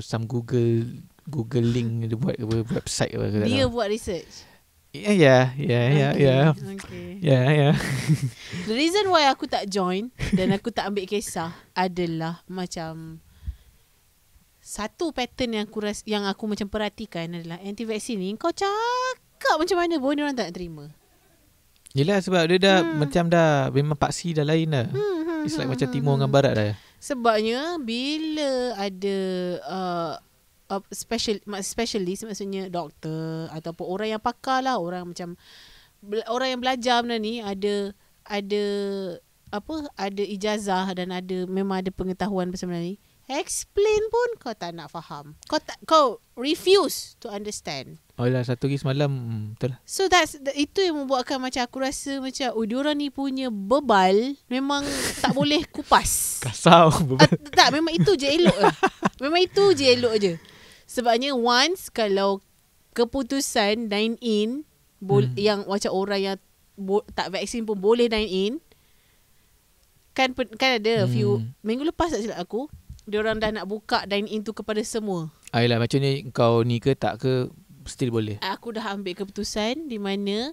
some Google link, dia buat website apa. Dia buat research. Yeah. Okay. Yeah. The reason why aku tak join dan aku tak ambil kisah adalah macam satu pattern yang aku macam perhatikan adalah anti-vaksin ni, kau cakap macam mana pun orang tak nak terima. Yelah, sebab dia dah macam dah memang paksi dah lain dah. It's like macam timur dengan barat dah. Sebabnya bila ada specialist, maksudnya doktor ataupun orang yang pakar lah, orang yang belajar benda ni, ada ijazah dan memang ada pengetahuan pasal benda ni, explain pun kau tak nak faham. Kau refuse to understand. Oh lah, satu lagi semalam betul lah. So itu yang membuatkan macam aku rasa macam diorang ni punya bebal memang tak boleh kupas. Kasar bebal. Tak, memang itu je elok lah. Memang itu je elok je. Sebabnya once kalau keputusan dine in yang macam orang yang tak vaksin pun boleh dine in, kan ada few minggu lepas tak silap aku, diorang dah nak buka dine in tu kepada semua. Ayolah, macam ni kau ni ke tak ke still boleh. Aku dah ambil keputusan di mana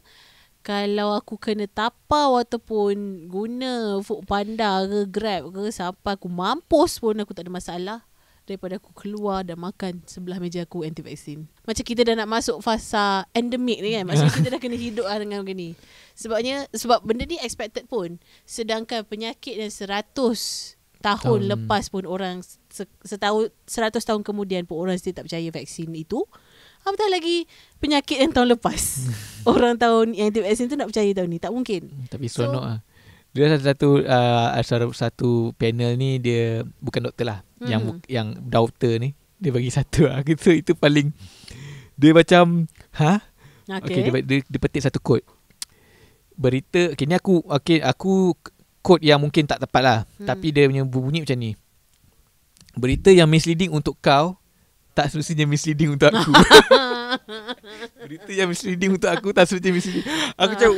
kalau aku kena tapau ataupun guna Foodpanda ke Grab ke siapa, aku mampus pun aku tak ada masalah daripada aku keluar dan makan sebelah meja aku anti-vaksin. Macam kita dah nak masuk fasa endemik ni kan. Maksudnya kita dah kena hidup dengan begini. Sebab benda ni expected pun. Sedangkan penyakit yang 100 tahun lepas pun orang 100 tahun kemudian pun orang still tak percaya vaksin itu. Apatah lagi penyakit yang tahun lepas. Orang tahun yang anti-vaksin tu nak percaya tahun ni. Tak mungkin. Tapi seronok lah. Dia satu panel ni, dia bukan doktor lah. Yang doktor ni dia bagi satu lah. Itu paling dia macam okay, dia petik satu quote. Berita ni aku quote yang mungkin tak tepat lah. Tapi dia punya bunyi macam ni. Berita yang misleading untuk kau tak semestinya misleading untuk aku. Berita yang misleading untuk aku tak semestinya misleading. Aku macam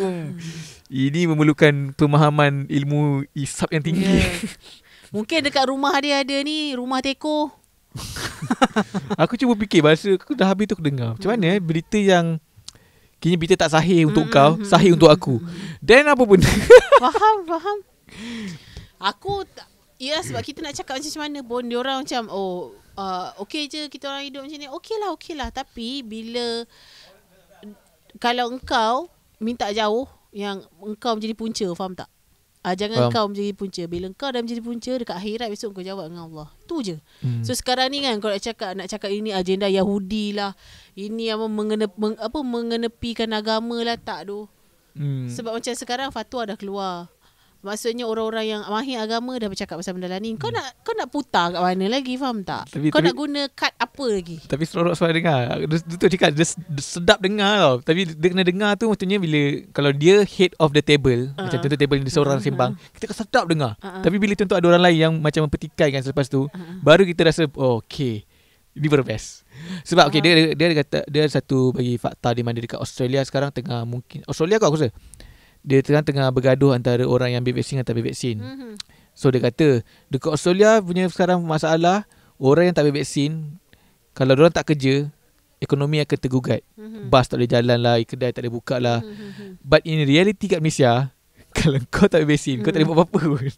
ini memerlukan pemahaman ilmu hisab yang tinggi. Mungkin dekat rumah dia ada ni rumah teko. Aku cuba fikir, bahasa aku dah habis tu aku dengar. Macam mana berita yang kini berita tak sahih untuk kau, sahih untuk aku. Dan apa pun. Faham. Aku ya, sebab kita nak cakap macam mana pun diorang macam okey je kita orang hidup macam ni. Okey lah. Tapi bila kalau engkau minta jauh yang engkau menjadi punca, faham tak? Jangan kau menjadi punca. Bila kau dah menjadi punca, dekat akhirat besok kau jawab dengan Allah. Tu je. So sekarang ni kan kalau nak cakap ini agenda Yahudi lah, ini apa mengenepikan agama lah, tak tu. Sebab macam sekarang fatwa dah keluar. Maksudnya orang-orang yang mahir agama dah bercakap pasal benda lah ni. Kau nak putar kat mana lagi, faham tak? Kau nak guna kad apa lagi? Tapi seronok suara dengar. Dia tu cakap dia sedap dengar tau. Tapi dia kena dengar tu maksudnya bila kalau dia head of the table, macam contoh table dia seorang sembang, kita sedap dengar. Tapi bila contoh ada orang lain yang macam mempertikai kan selepas tu, baru kita rasa okay, ini baru best. Sebab okay, dia kata dia ada satu bagi fakta di mana dekat Australia sekarang tengah mungkin Australia kot aku rasa dia tengah bergaduh antara orang yang ambil vaksin dan tak ambil vaksin. So dia kata dekat Australia punya sekarang masalah orang yang tak ambil vaksin, kalau diorang tak kerja, ekonomi akan tergugat. Bas tak boleh jalan lah, kedai tak boleh buka lah. But in reality kat Malaysia, kalau kau tak ambil vaksin, kau tak boleh buat apa-apa pun.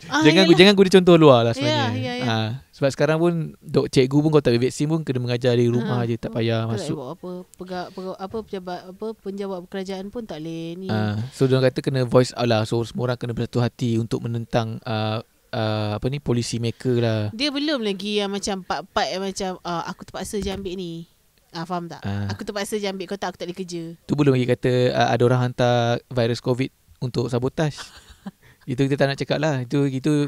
Jangan guna contoh luar lah sebenarnya. Sebab sekarang pun cikgu pun kau tak ambil vaksin pun kena mengajar di rumah je, tak payah masuk. Penjawat kerajaan pun tak boleh ni. So dia kata kena voice out lah. So semua orang kena bersatu hati untuk menentang policy maker lah. Dia belum lagi yang macam part-part yang macam aku terpaksa je ambil ni. Faham tak? Aku terpaksa je ambil, kau tak, aku tak boleh kerja. Tu belum lagi kata ada orang hantar virus COVID untuk sabotaj. Itu kita tak nak cakap lah. Itu kita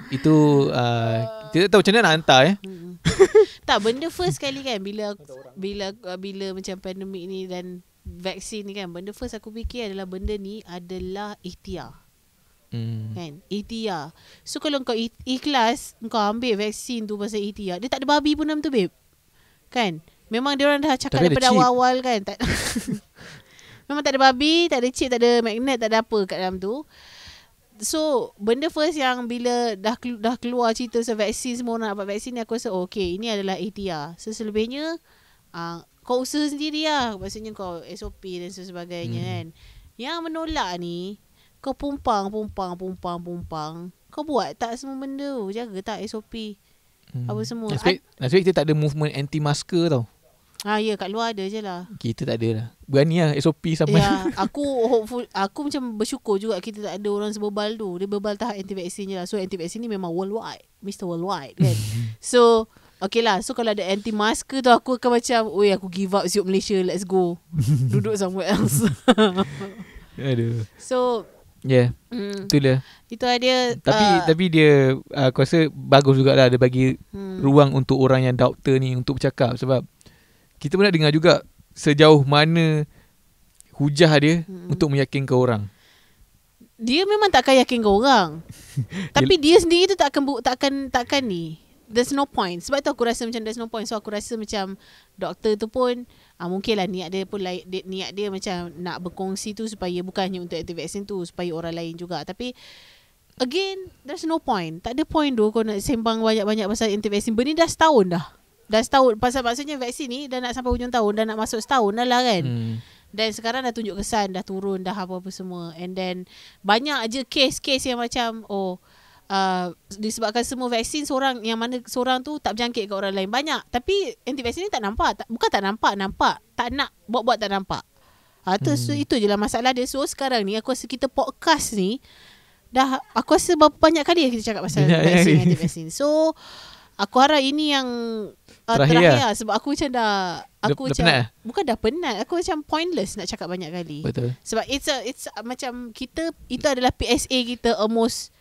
tak tahu macam mana nak hantar Tak, benda first kali kan bila macam pandemik ni dan vaksin ni kan, benda first aku fikir adalah benda ni adalah ikhtiar. Kan? Ikhtiar. So kalau kau ikhlas, kau ambil vaksin tu pasal ikhtiar, dia tak ada babi pun dalam tu, babe. Kan? Memang dia orang dah cakap daripada awal-awal kan. Memang tak ada babi, tak ada chip, tak ada magnet, tak ada apa kat dalam tu. So benda first yang bila dah keluar cerita pasal vaksin, semua orang nak dapat vaksin ni, aku rasa okay, ini adalah ikhtiar. So selebihnya kau usaha sendiri lah. Maksudnya kau SOP dan sebagainya kan. Yang menolak ni, kau pumpang. Kau buat tak semua benda tu? Jaga tak SOP apa semua. Nasib kita tak ada movement anti-masker tau. Ya, kat luar ada je lah. Kita tak ada lah. Berani lah SOP sampai. Ya, aku macam bersyukur juga kita tak ada orang sebebal tu. Dia bebal tahap anti-vaksin je lah. So anti-vaksin ni memang worldwide, Mr. Worldwide kan. So okay lah. So kalau ada anti-masker tu, aku akan macam, aku give up siup Malaysia, let's go. Duduk somewhere else. Aduh. So itulah. Itu ada. Tapi dia aku rasa bagus jugalah dia bagi ruang untuk orang yang doktor ni untuk bercakap. Sebab kita pun nak dengar juga sejauh mana hujah dia untuk meyakinkan orang. Dia memang takkan yakinkan orang. Tapi dia sendiri tu takkan ni. There's no point. Sebab tu aku rasa macam there's no point. So aku rasa macam doktor tu pun mungkinlah niat dia pun niat dia macam nak berkongsi tu supaya bukannya untuk anti-vaksin tu, supaya orang lain juga. Tapi again, there's no point. Tak ada point tu kau nak sembang banyak-banyak pasal anti-vaksin. Benda dah setahun dah. Pasal maksudnya vaksin ni dah nak sampai hujung tahun, dah nak masuk setahun dah lah kan. Dan sekarang dah tunjuk kesan, dah turun, dah apa-apa semua. And then banyak je kes-kes yang macam disebabkan semua vaksin seorang tu tak berjangkit ke orang lain. Banyak. Tapi anti-vaksin ni tak nampak. Bukan tak nampak. Tak nak buat tak nampak. So itu je lah masalah dia. So sekarang ni aku rasa kita podcast ni dah, aku rasa berapa banyak kali kita cakap pasal vaksin, anti-vaksin. So aku harap ini yang terakhir lah. Sebab aku macam dah penat? Bukan dah penat, aku macam pointless nak cakap banyak kali. Betul. Sebab it's macam kita, itu adalah PSA kita almost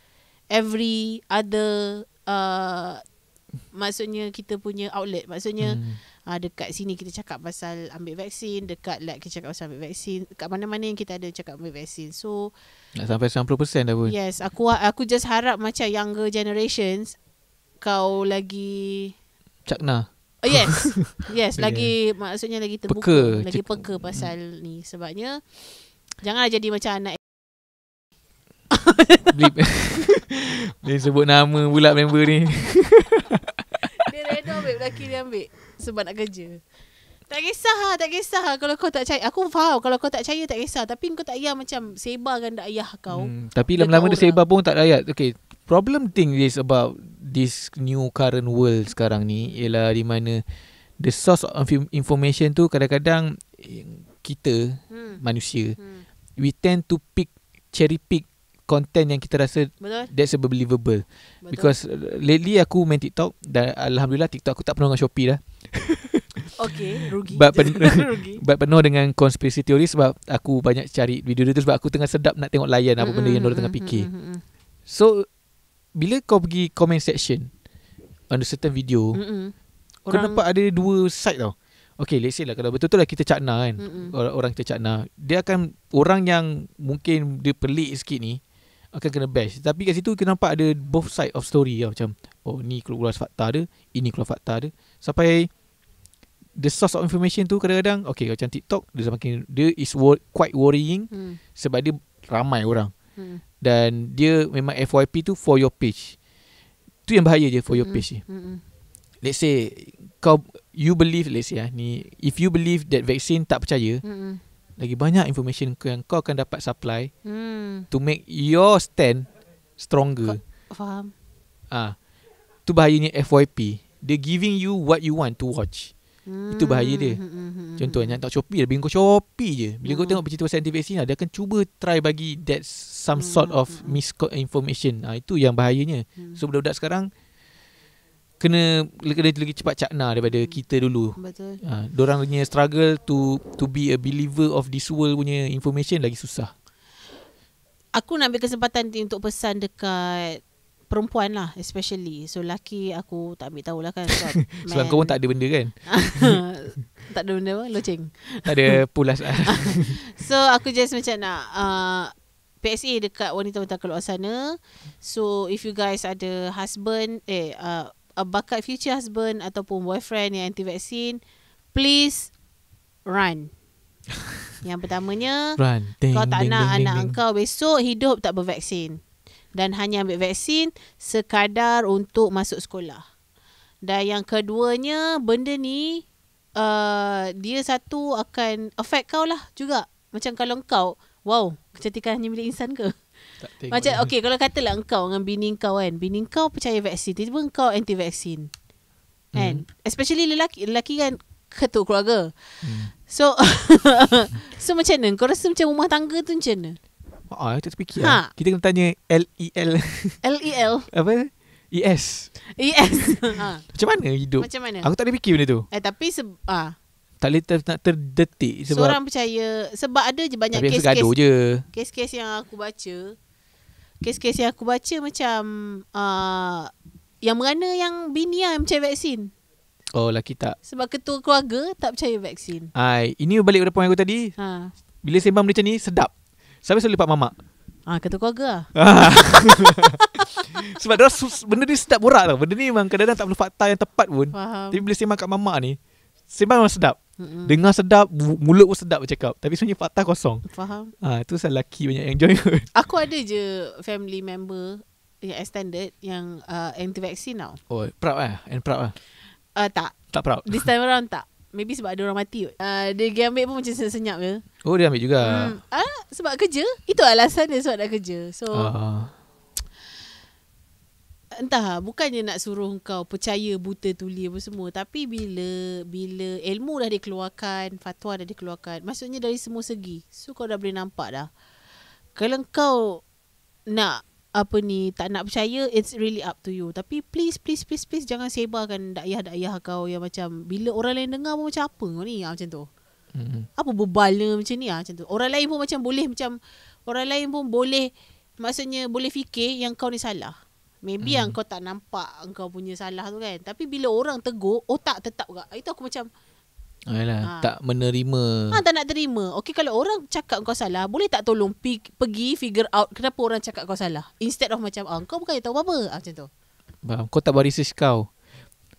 every other maksudnya kita punya outlet. Maksudnya dekat sini kita cakap pasal ambil vaksin, dekat lab kita cakap pasal ambil vaksin, dekat mana-mana yang kita ada cakap ambil vaksin. So nak sampai 90% dah pun. Yes, aku just harap macam younger generations kau lagi cakna. Yes, lagi maksudnya lagi terbuka, lagi peka pasal ni. Sebabnya janganlah jadi macam anak Dia sebut nama pula member ni. Dia random ambil lelaki dia ambil sebab nak kerja. Tak kisah kalau kau tak percaya. Aku faham kalau kau tak percaya tak kisah. Tapi kau tak payah macam sebarkan dak ayah kau. Tapi lama-lama dia sebar pun tak layak. Okay, problem thing is about this new current world sekarang ni ialah di mana the source of information tu kadang-kadang kita manusia, we tend to cherry pick content yang kita rasa that's believable. Because lately aku main TikTok dan alhamdulillah TikTok aku tak penuh dengan Shopee dah. Okay, rugi. But penuh dengan conspiracy theory sebab aku banyak cari video dia tu sebab aku tengah sedap nak tengok layan apa benda yang diorang tengah fikir. So bila kau pergi comment section on a certain video, kau nampak ada dua side tau. Okay, let's say lah kalau betul-betul lah kita cakna kan, orang kita cakna, dia akan, orang yang mungkin dia pelik sikit ni akan kena bash. Tapi kat situ kita nampak ada both side of story lah. Macam ni keluar fakta dia, ini keluar fakta dia, sampai the source of information tu kadang-kadang, okay, macam TikTok dia is quite worrying sebab dia ramai orang dan dia memang FYP tu for your page. Tu yang bahaya je, for your page. Let's say you believe, let's say ni, if you believe that vaccine tak percaya, lagi banyak information yang kau akan dapat supply to make your stand stronger. Faham. Tu bahayanya FYP. They're giving you what you want to watch. Itu bahaya dia. Contohnya tak Shopee, dia bagi kau Shopee je. Bila kau tengok bercerita pasal anti-vaksin, dia akan cuba try bagi that some sort of misinformation. Itu yang bahayanya. So budak-budak sekarang kena lagi cepat cakna daripada kita dulu. Betul. Dorang punya struggle to be a believer of this world punya information lagi susah. Aku nak ambil kesempatan untuk pesan dekat perempuan lah, especially. So laki aku tak ambil tahulah kan. Sebab kau pun tak ada benda kan. Tak ada benda apa? Loceng. Tak ada pulas. So aku just macam nak PSA dekat wanita-wanita keluar sana. So if you guys ada husband, a bakal future husband ataupun boyfriend yang anti-vaksin, please run. Yang pertamanya, run. Kau tak nak anak kau besok hidup tak bervaksin dan hanya ambil vaksin sekadar untuk masuk sekolah. Dan yang keduanya, benda ni dia satu akan affect kau lah juga. Macam kalau kau, wow, kecantikan hanya milik insan ke? Macam okay, kalau katalah engkau dengan bini kau kan, bini kau percaya vaksin, tiba-tiba engkau anti vaksin kan, especially lelaki kan ketua keluarga. So so macam mana kau rasa macam rumah tangga tu macam mana? Tak terfikir lah. Kita kena tanya LEL apa? ES Macam mana hidup? Macam mana? Aku tak ada fikir benda tu. Tapi tak boleh nak terdetik sebab seorang percaya. Sebab ada je banyak kes-kes yang aku baca. Kes-kes yang aku baca macam yang mana yang bini yang percaya vaksin. Oh, laki tak. Sebab ketua keluarga tak percaya vaksin. Ini balik pada poin aku tadi. Bila sembang macam ni sedap. Sampai selalu lepak mamak. Ketua keluarga. Sebab benda ni sedap borak tau. Benda ni memang kadang-kadang tak perlu fakta yang tepat pun. Faham. Tapi bila sembang kat mamak ni, sembang memang sedap. Dengar sedap, mulut pun sedap bercakap. Tapi sebenarnya fakta kosong. Faham. Itu pasal lelaki banyak yang join. Aku ada je family member yang extended yang anti-vaksin tau. Oh, proud lah. And proud lah. Tak proud. This time around tak. Maybe sebab ada orang mati kot. Dia pergi ambil pun macam senyap je. Oh, dia ambil juga. Sebab kerja. Itu alasan dia sebab nak kerja. So entah, bukannya nak suruh kau percaya buta tuli apa semua, tapi bila ilmu dah dikeluarkan, fatwa dah dikeluarkan, maksudnya dari semua segi, so kau dah boleh nampak dah. Kalau kau nak tak nak percaya, it's really up to you. Tapi please jangan sebarkan dakwah kau yang macam bila orang lain dengar pun macam apa kau ni, macam tu. Apa bebalnya macam ni, macam tu. Orang lain pun macam boleh, macam orang lain pun boleh, maksudnya boleh fikir yang kau ni salah. Maybe yang kau tak nampak kau punya salah tu kan. Tapi bila orang tegur, otak tetap juga. Itu aku macam tak menerima. Tak nak terima. Okay, kalau orang cakap kau salah, boleh tak tolong pergi figure out kenapa orang cakap kau salah, instead of macam kau bukan tahu apa-apa, macam tu. Kau tak buat research kau.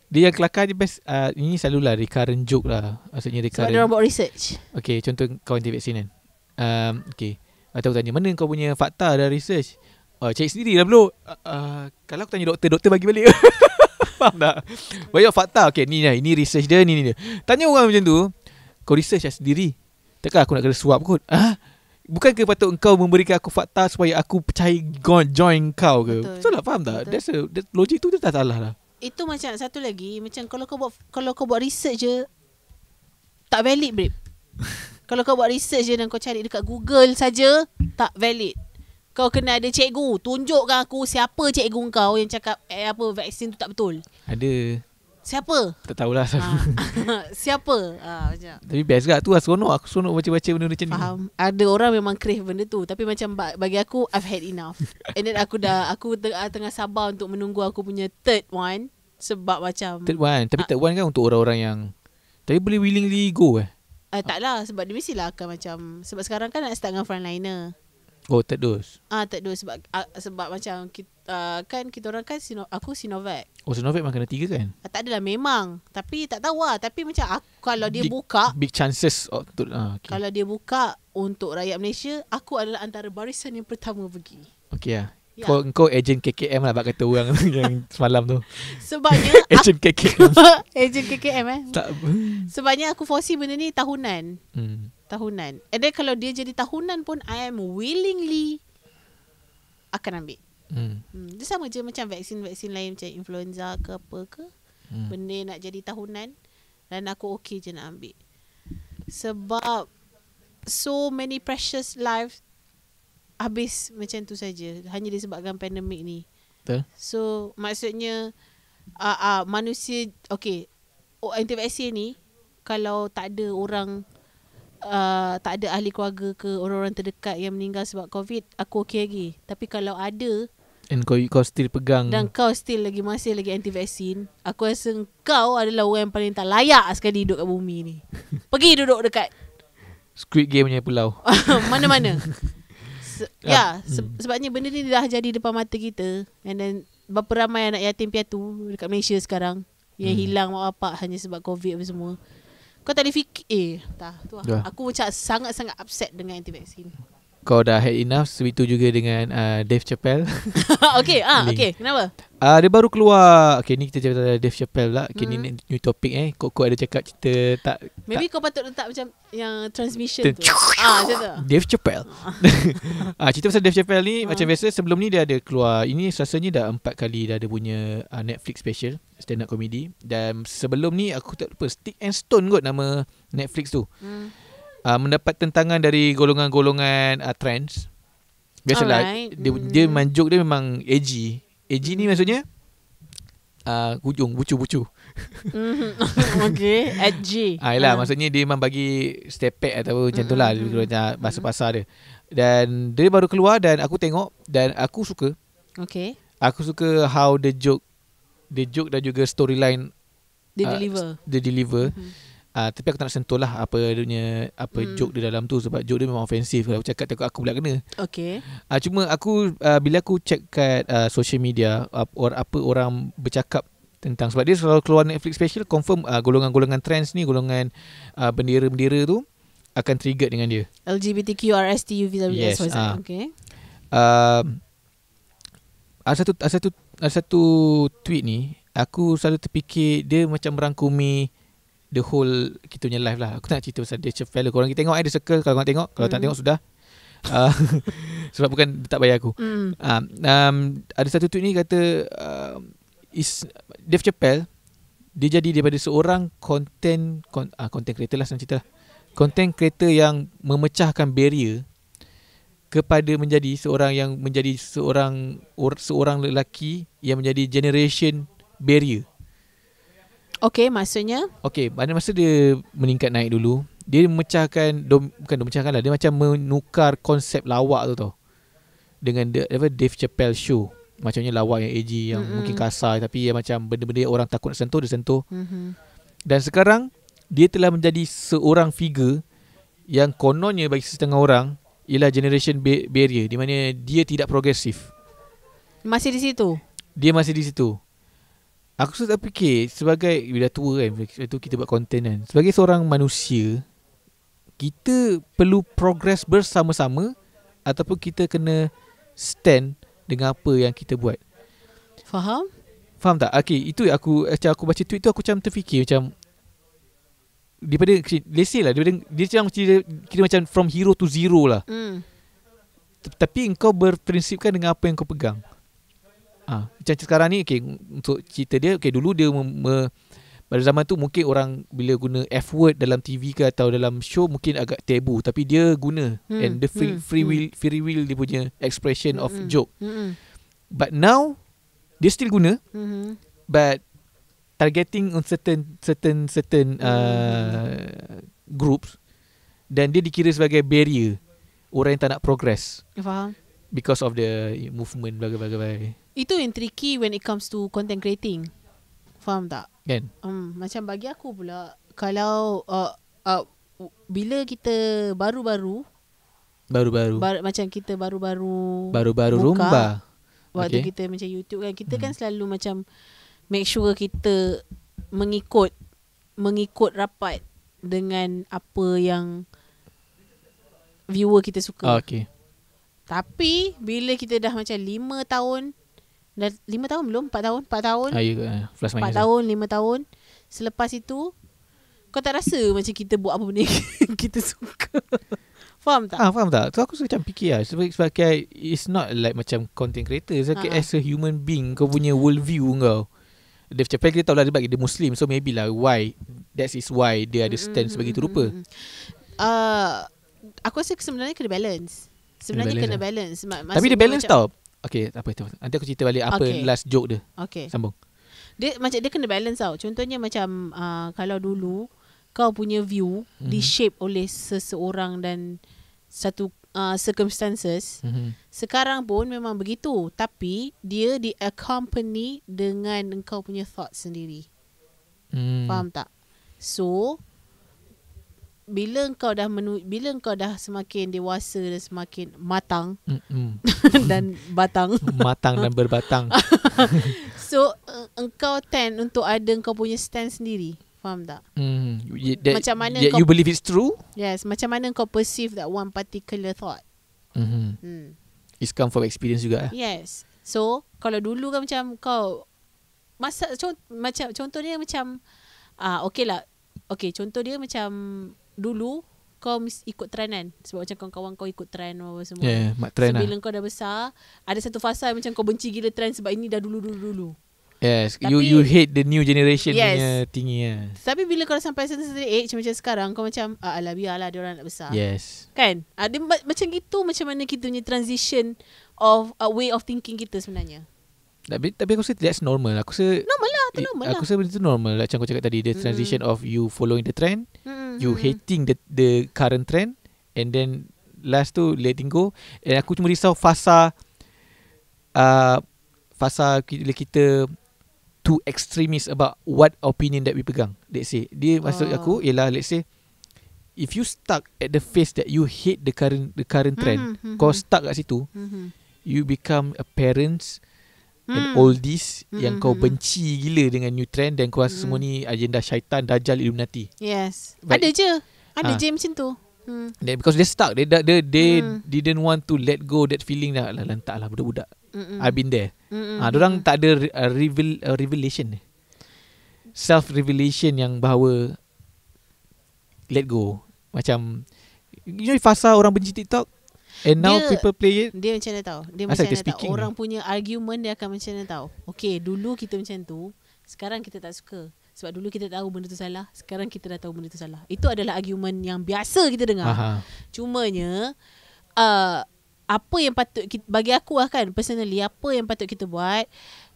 Dia yang kelakar je best. Ini selalulah recurrent joke lah. Maksudnya recurrent. So ada orang buat research. Okay, contoh kau anti-vaksin kan. Okay, atau tanya mana kau punya fakta dan research. Cari sendiri lah bro. Kalau aku tanya doktor bagi balik. Faham tak? Banyak fakta. Okay, ni research dia, ni dia. Tanya orang macam tu, kau research lah sendiri. Takkan aku nak kena suap kot. Bukankah patut engkau memberikan aku fakta supaya aku percaya join kau ke? Betul lah, faham tak? That's logik tu tak salah lah. Itu macam satu lagi, macam kalau kau buat research je tak valid, babe. Kalau kau buat research je dan kau cari dekat Google saja, tak valid. Kau kena ada cikgu. Tunjukkan aku siapa cikgu kau yang cakap vaksin tu tak betul. Ada. Siapa? Tak tahulah. Siapa? Macam. Tapi best gak tu lah, seronok. Aku seronok baca-baca benda macam ni. Faham. Ada orang memang crave benda tu. Tapi macam bagi aku, I've had enough. And then aku tengah sabar untuk menunggu aku punya third one. Sebab macam third one. Tapi third one kan untuk orang-orang yang tapi boleh willingly go taklah. Sebab dia mestilah akan macam, sebab sekarang kan nak start dengan frontliner. Oh, third dose. Third dose sebab macam kita orang kan aku Sinovac. Oh, Sinovac memang kena 3 kan? Tak adalah memang. Tapi tak tahu lah. Tapi macam kalau dia buka big chances okay. Kalau dia buka untuk rakyat Malaysia, aku adalah antara barisan yang pertama pergi. Okay lah. Ya. Kau agent KKM lah, bak kata orang yang semalam tu. Sebabnya agent KKM. Agent KKM tak. Sebabnya aku foresee benda ni tahunan. Tahunan. And then kalau dia jadi tahunan pun, I am willingly akan ambil. Dia sama je macam vaksin-vaksin lain, macam influenza ke apa ke. Benda nak jadi tahunan, dan aku okay je nak ambil. Sebab so many precious lives habis macam tu saja, hanya disebabkan pandemik ni. Betul. So maksudnya manusia, okay, anti-vaksin ni, kalau tak ada orang, tak ada ahli keluarga ke orang-orang terdekat yang meninggal sebab COVID, aku okay lagi. Tapi kalau ada, and kau still pegang, dan kau still masih lagi anti-vaksin, aku rasa kau adalah orang yang paling tak layak sekali duduk kat bumi ni. Pergi duduk dekat Squid Game punya pulau. Mana-mana. Sebabnya benda ni dah jadi depan mata kita. And then berapa ramai anak yatim piatu dekat Malaysia sekarang yang hilang mak bapak hanya sebab COVID apa semua. Kau tak boleh fikir tu lah. Aku macam sangat-sangat upset dengan anti-vaksin. Kau dah had enough. Begitu juga dengan Dave Chappelle. Okay, kenapa? Dia baru keluar. Okay, ni kita cerita Dave Chappelle lah. Okay, ni new topic Kau ada cakap cerita tak? Maybe kau patut letak macam yang transmission tu. Macam tu. Dave Chappelle. Cerita pasal Dave Chappelle ni macam biasa. Sebelum ni dia ada keluar, ini rasanya dah 4 kali dah ada punya Netflix special, stand up comedy. Dan sebelum ni aku tak lupa, Stick and Stone kot nama Netflix tu. Mendapat tentangan dari golongan-golongan trans. Biasalah, dia memang joke dia memang edgy. Edgy ni maksudnya hujung, bucu-bucu. Okay, edgy. Yalah, maksudnya dia memang bagi stepek atau macam tu lah, bahasa pasar dia. Dan dia baru keluar dan aku tengok dan aku suka. Okay. Aku suka how the joke dan juga storyline dia deliver. Tapi aku tak nak sentuh lah apa joke dia dalam tu, sebab joke dia memang ofensif. Kalau aku cakap aku pula kena. Okay. Cuma aku bila aku check kat social media apa orang bercakap tentang, sebab dia selalu keluar Netflix special, confirm golongan-golongan trans ni, golongan bendera-bendera tu akan trigger dengan dia. LGBTQRSTU yes. Okay. Ada satu tweet ni, aku selalu terfikir dia macam merangkumi the whole kita punya live lah. Aku nak cerita pasal Dave Chappelle. Korang kita tengok dia circle kalau korang tengok. Kalau tak tengok sudah. Sebab bukan dia tak bayar aku. Ada satu tweet ni kata Dave Chappelle, dia jadi daripada seorang content creator lah, senang cerita lah. Content creator yang memecahkan barrier kepada menjadi seorang lelaki yang menjadi generation barrier. Okay, maksudnya? Okay, pada masa dia meningkat naik dulu, dia memecahkan, bukan memecahkan lah, dia macam menukar konsep lawak tu tau, dengan Dave Chappelle show. Macamnya lawak yang edgy, yang mungkin kasar, tapi yang macam benda-benda yang orang takut nak sentuh, dia sentuh. Dan sekarang dia telah menjadi seorang figure yang kononnya bagi setengah orang ialah generation barrier, di mana dia tidak progresif. Masih di situ? Dia masih di situ. Aku sudah fikir, sebagai bila tua kan, itu kita buat konten kan, sebagai seorang manusia, kita perlu progress bersama-sama ataupun kita kena stand dengan apa yang kita buat. Faham tak? Okay, itu aku baca tweet tu, aku macam terfikir macam daripada, let's say lah, dia macam kita macam from hero to zero lah. Tapi engkau berprinsipkan dengan apa yang kau pegang. Macam sekarang ni, okay, untuk cerita dia, okay, dulu dia Pada zaman tu mungkin orang bila guna F word dalam TV ke atau dalam show mungkin agak tabu, tapi dia guna and the free will dia punya expression of joke. But now dia still guna, but targeting on certain groups, dan dia dikira sebagai barrier orang yang tak nak progress. Faham? Because of the movement bla-bla-bla. Itu yang tricky when it comes to content creating. Faham tak? Kan? Macam bagi aku pula, kalau bila kita baru-baru macam kita baru-baru rumba waktu kita macam YouTube kan, kita kan selalu macam make sure kita mengikut rapat dengan apa yang viewer kita suka. Okay. Tapi bila kita dah macam 5 tahun, dah 5 tahun belum? 4 tahun? 4 tahun? 4 tahun, 5 tahun. Selepas itu, kau tak rasa macam kita buat apa benda kita suka. Faham tak? Faham tak? So aku macam fikir lah, sebab it's not like macam content creator. Sebab as a human being, kau punya world view kau. Dia macam kita tahu lah dia Muslim, so maybe lah that is why dia ada stand sebegitu rupa. Aku rasa sebenarnya kena balance. Kena balance. Tapi dia balance tau. Okay, tak apa itu. Nanti aku cerita balik apa last joke dia. Okay. Sambung. Dia kena balance tau. Contohnya macam kalau dulu kau punya view di-shape oleh seseorang dan satu circumstances. Sekarang pun memang begitu, tapi dia di-accompany dengan engkau punya thoughts sendiri. Faham tak? So bila engkau dah semakin dewasa dan semakin matang dan batang matang dan berbatang. So engkau tend untuk ada engkau punya stand sendiri. Faham tak? Macam mana you believe it's true? Yes, macam mana engkau perceive that one particular thought. It's come from experience juga. Yes. So kalau dulu kan macam kau contoh dia macam okay lah. Okay, contoh dia macam dulu kau ikut trend kan, sebab macam kawan-kawan kau ikut trend apa semua. Mak trend so, bila kau dah besar, ada satu fasa macam kau benci gila trend sebab ini dah dulu. Yes, tapi, you hate the new generation punya tinggi lah. Tapi bila kau dah sampai certain age macam sekarang, kau macam alah biarlah dia orang nak besar. Yes. Kan? Ada macam gitu, macam mana kita punya transition of a way of thinking kita sebenarnya. Tapi aku rasa that's normal. Aku rasa normal lah. Aku rasa benda tu normal. Macam kau cakap tadi, the transition of you following the trend, you hating the current trend, and then last tu letting go. And aku cuma risau fasa bila kita too extremist about what opinion that we pegang. Let's say dia maksud aku ialah, let's say if you stuck at the phase that you hate the current trend, kau stuck kat situ, you become a parents and oldies yang kau benci gila dengan new trend, dan kau rasa semua ni agenda syaitan, dajjal, Illuminati. Yes. But, ada je macam tu. Because they stuck, they didn't want to let go that feeling dah lantak lah budak-budak. I've been there. Diorang tak ada revelation, self-revelation yang bahawa let go. Macam fasa orang benci TikTok, and now people play it. Dia macam mana tahu? Dia macam mana tahu? Orang punya argument dia akan macam mana tahu? Okay, dulu kita macam tu, sekarang kita tak suka. Sebab dulu kita tahu benda tu salah, sekarang kita dah tahu benda tu salah. Itu adalah argument yang biasa kita dengar. Cumanya apa yang patut bagi aku lah kan, personally, apa yang patut kita buat,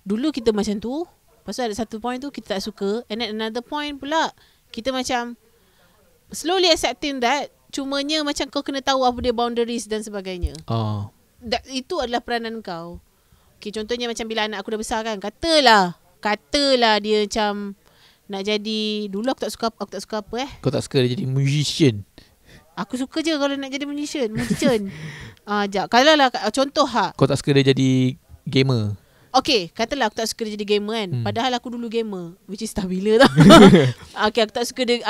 dulu kita macam tu, lepas tu ada satu point tu kita tak suka, and then another point pula kita macam slowly accepting that. Cumanya macam kau kena tahu apa dia boundaries dan sebagainya. Itu adalah peranan kau. Okay, contohnya macam bila anak aku dah besar kan, katalah dia macam nak jadi, dulu aku tak suka apa Kau tak suka dia jadi musician? Aku suka je kalau nak jadi musician. Kalau lah contoh kau tak suka dia jadi gamer. Okay, katalah aku tak suka dia jadi gamer kan. Padahal aku dulu gamer, which is tak bila tau. Okay, aku tak suka dia.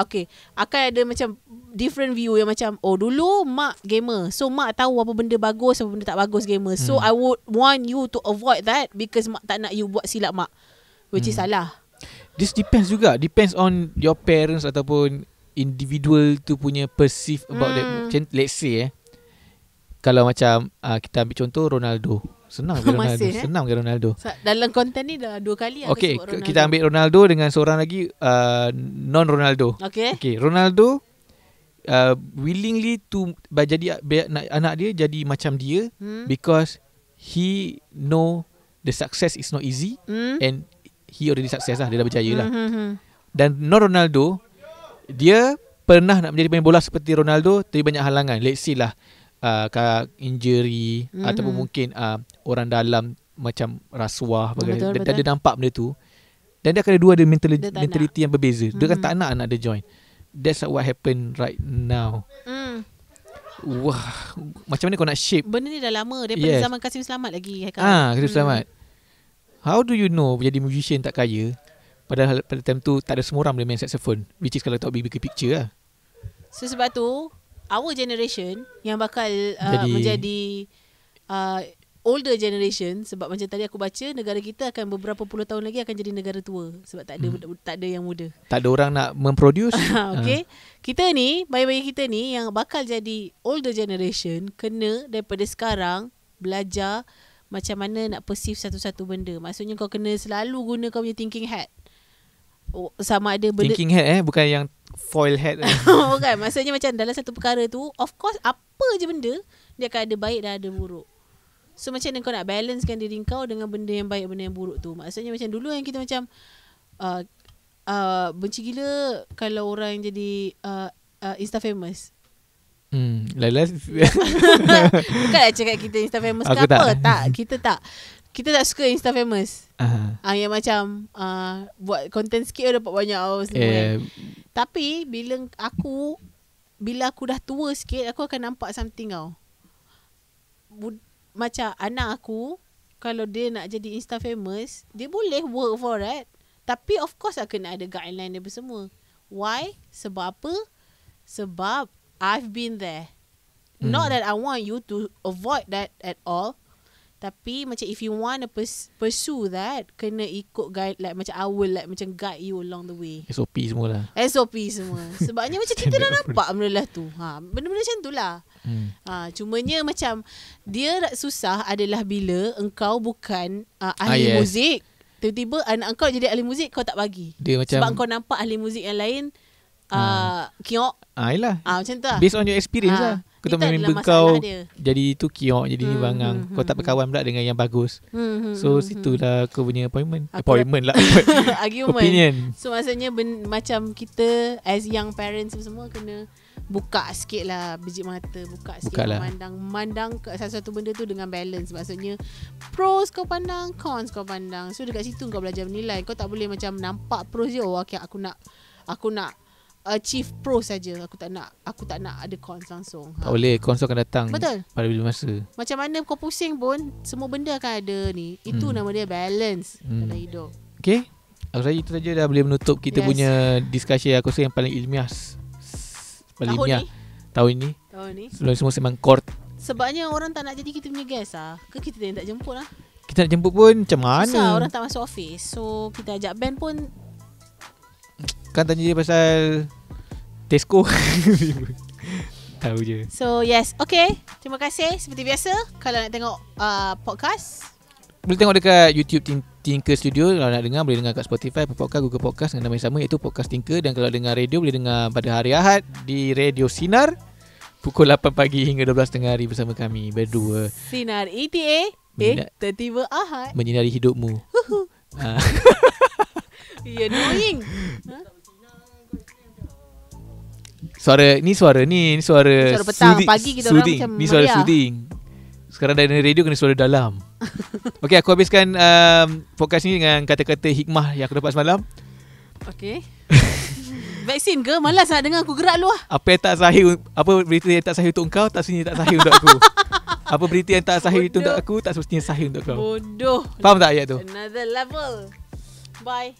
Okay, akan ada macam different view yang macam, dulu mak gamer, so mak tahu apa benda bagus, apa benda tak bagus gamer. So I would want you to avoid that, because mak tak nak you buat silap mak, which is salah. This depends on your parents ataupun individual tu punya perceive about that. Let's say kalau macam kita ambil contoh Ronaldo. Senang ke Ronaldo. Senang ke Ronaldo. Dalam konten ni dah 2 kali aku sebut Ronaldo. Kita ambil Ronaldo dengan seorang lagi non Ronaldo. Okay, Ronaldo willingly to jadi anak dia jadi macam dia because he know the success is not easy and he already success lah, dia dah berjaya lah. Dan non Ronaldo, dia pernah nak menjadi pemain bola seperti Ronaldo tapi banyak halangan. Let's say lah injury ataupun mungkin orang dalam macam rasuah betul. Dan dia nampak benda tu, dan dia akan ada mentality yang berbeza. Dia kan tak nak anak dia join. That's what happen right now. Wah, macam mana kau nak shape benda ni? Dah lama daripada zaman Kasim Selamat lagi. Kasim Selamat. How do you know jadi musician tak kaya, padahal pada time tu tak ada semua orang boleh main saxophone, which is kalau tak big picture lah. So sebab tu our generation yang bakal menjadi older generation, sebab macam tadi aku baca, negara kita akan beberapa puluh tahun lagi akan jadi negara tua sebab tak ada yang muda. Tak ada orang nak memproduce. Okay. Kita ni, bayi-bayi kita ni yang bakal jadi older generation, kena daripada sekarang belajar macam mana nak perceive satu-satu benda. Maksudnya kau kena selalu guna kau punya thinking hat. Sama ada benda thinking hat bukan yang foil hat. Bukan, maksudnya macam dalam satu perkara tu, of course apa je benda dia akan ada baik dan ada buruk. So macam mana kau nak balancekan diri kau dengan benda yang baik, benda yang buruk tu. Maksudnya macam dulu yang kita macam benci gila kalau orang yang jadi Insta famous. Lala. Bukan nak cakap kita Insta famous ke apa. Kita tak suka Insta famous. Yang macam buat content sikit dapat banyak semua. Tapi bila aku dah tua sikit, aku akan nampak something tau. Macam anak aku, kalau dia nak jadi Insta famous, dia boleh work for that. Tapi of course lah kena ada guideline dia semua. Why? Sebab apa? Sebab I've been there. Not that I want you to avoid that at all. Tapi macam if you want to pursue that, kena ikut guide, like macam I will macam guide you along the way. SOP semua lah. SOP semua. Sebabnya macam kita dah nampak benda lah tu. Benda-benda macam tu lah. Cumanya macam dia susah adalah bila engkau bukan ahli muzik. Tiba-tiba anak engkau jadi ahli muzik, kau tak bagi. Dia macam, sebab kau nampak ahli muzik yang lain kiok. Yelah. Macam tu lah. Based on your experience lah. Kau tak member kau jadi tu kiok, jadi ni bangang. Kau tak berkawan pula dengan yang bagus. So situlah kau punya appointment lah. Opinion. So maksudnya macam kita as young parents semua kena buka sikit lah biji mata. Buka sikit lah. Memandang satu-satu benda tu dengan balance. Maksudnya pros kau pandang, cons kau pandang. So dekat situ kau belajar menilai. Kau tak boleh macam nampak pros je. Okay, aku nak achieve pro saja. Aku tak nak ada cons langsung. Tak boleh, cons akan datang. Betul. Pada bila masa. Macam mana kau pusing pun, semua benda akan ada ni. Itu nama dia balance dalam hidup. Okay, aku rasa itu saja dah boleh menutup kita punya diskusi. Aku rasa yang paling ilmiah tahun ni. Sebelum semua sembang court. Sebabnya orang tak nak jadi kita punya guest lah. Ke kita yang tak jemput lah. Kita nak jemput pun macam mana? Susah, orang tak masuk office. So kita ajak band pun kan tanya dia pasal Tesco. Tahu je. So yes, okay. Terima kasih. Seperti biasa, kalau nak tengok podcast, boleh tengok dekat YouTube Tinker Studio. Kalau nak dengar, boleh dengar kat Spotify, Podcast, Google Podcast dengan nama yang sama, iaitu Podcast Tinker. Dan kalau dengar radio, boleh dengar pada hari Ahad di Radio Sinar pukul 8 pagi hingga 12.30 hari bersama kami berdua. Sinar ETA tertiba Ahad, menyinari hidupmu. Annoying. Suara petang, pagi kita orang macam ni suara soothing. Sekarang dari radio kena suara dalam. Okay, aku habiskan podcast ni dengan kata-kata hikmah yang aku dapat semalam. Okay. Vaksin ke? Malas nak dengar, aku gerak lu lah. Apa berita yang tak sahih untuk kau, tak semestinya tak sahih untuk aku. Apa berita yang tak sahih untuk aku, tak semestinya sahih untuk kau. Bodoh. Faham tak ayat tu? Another level. Bye.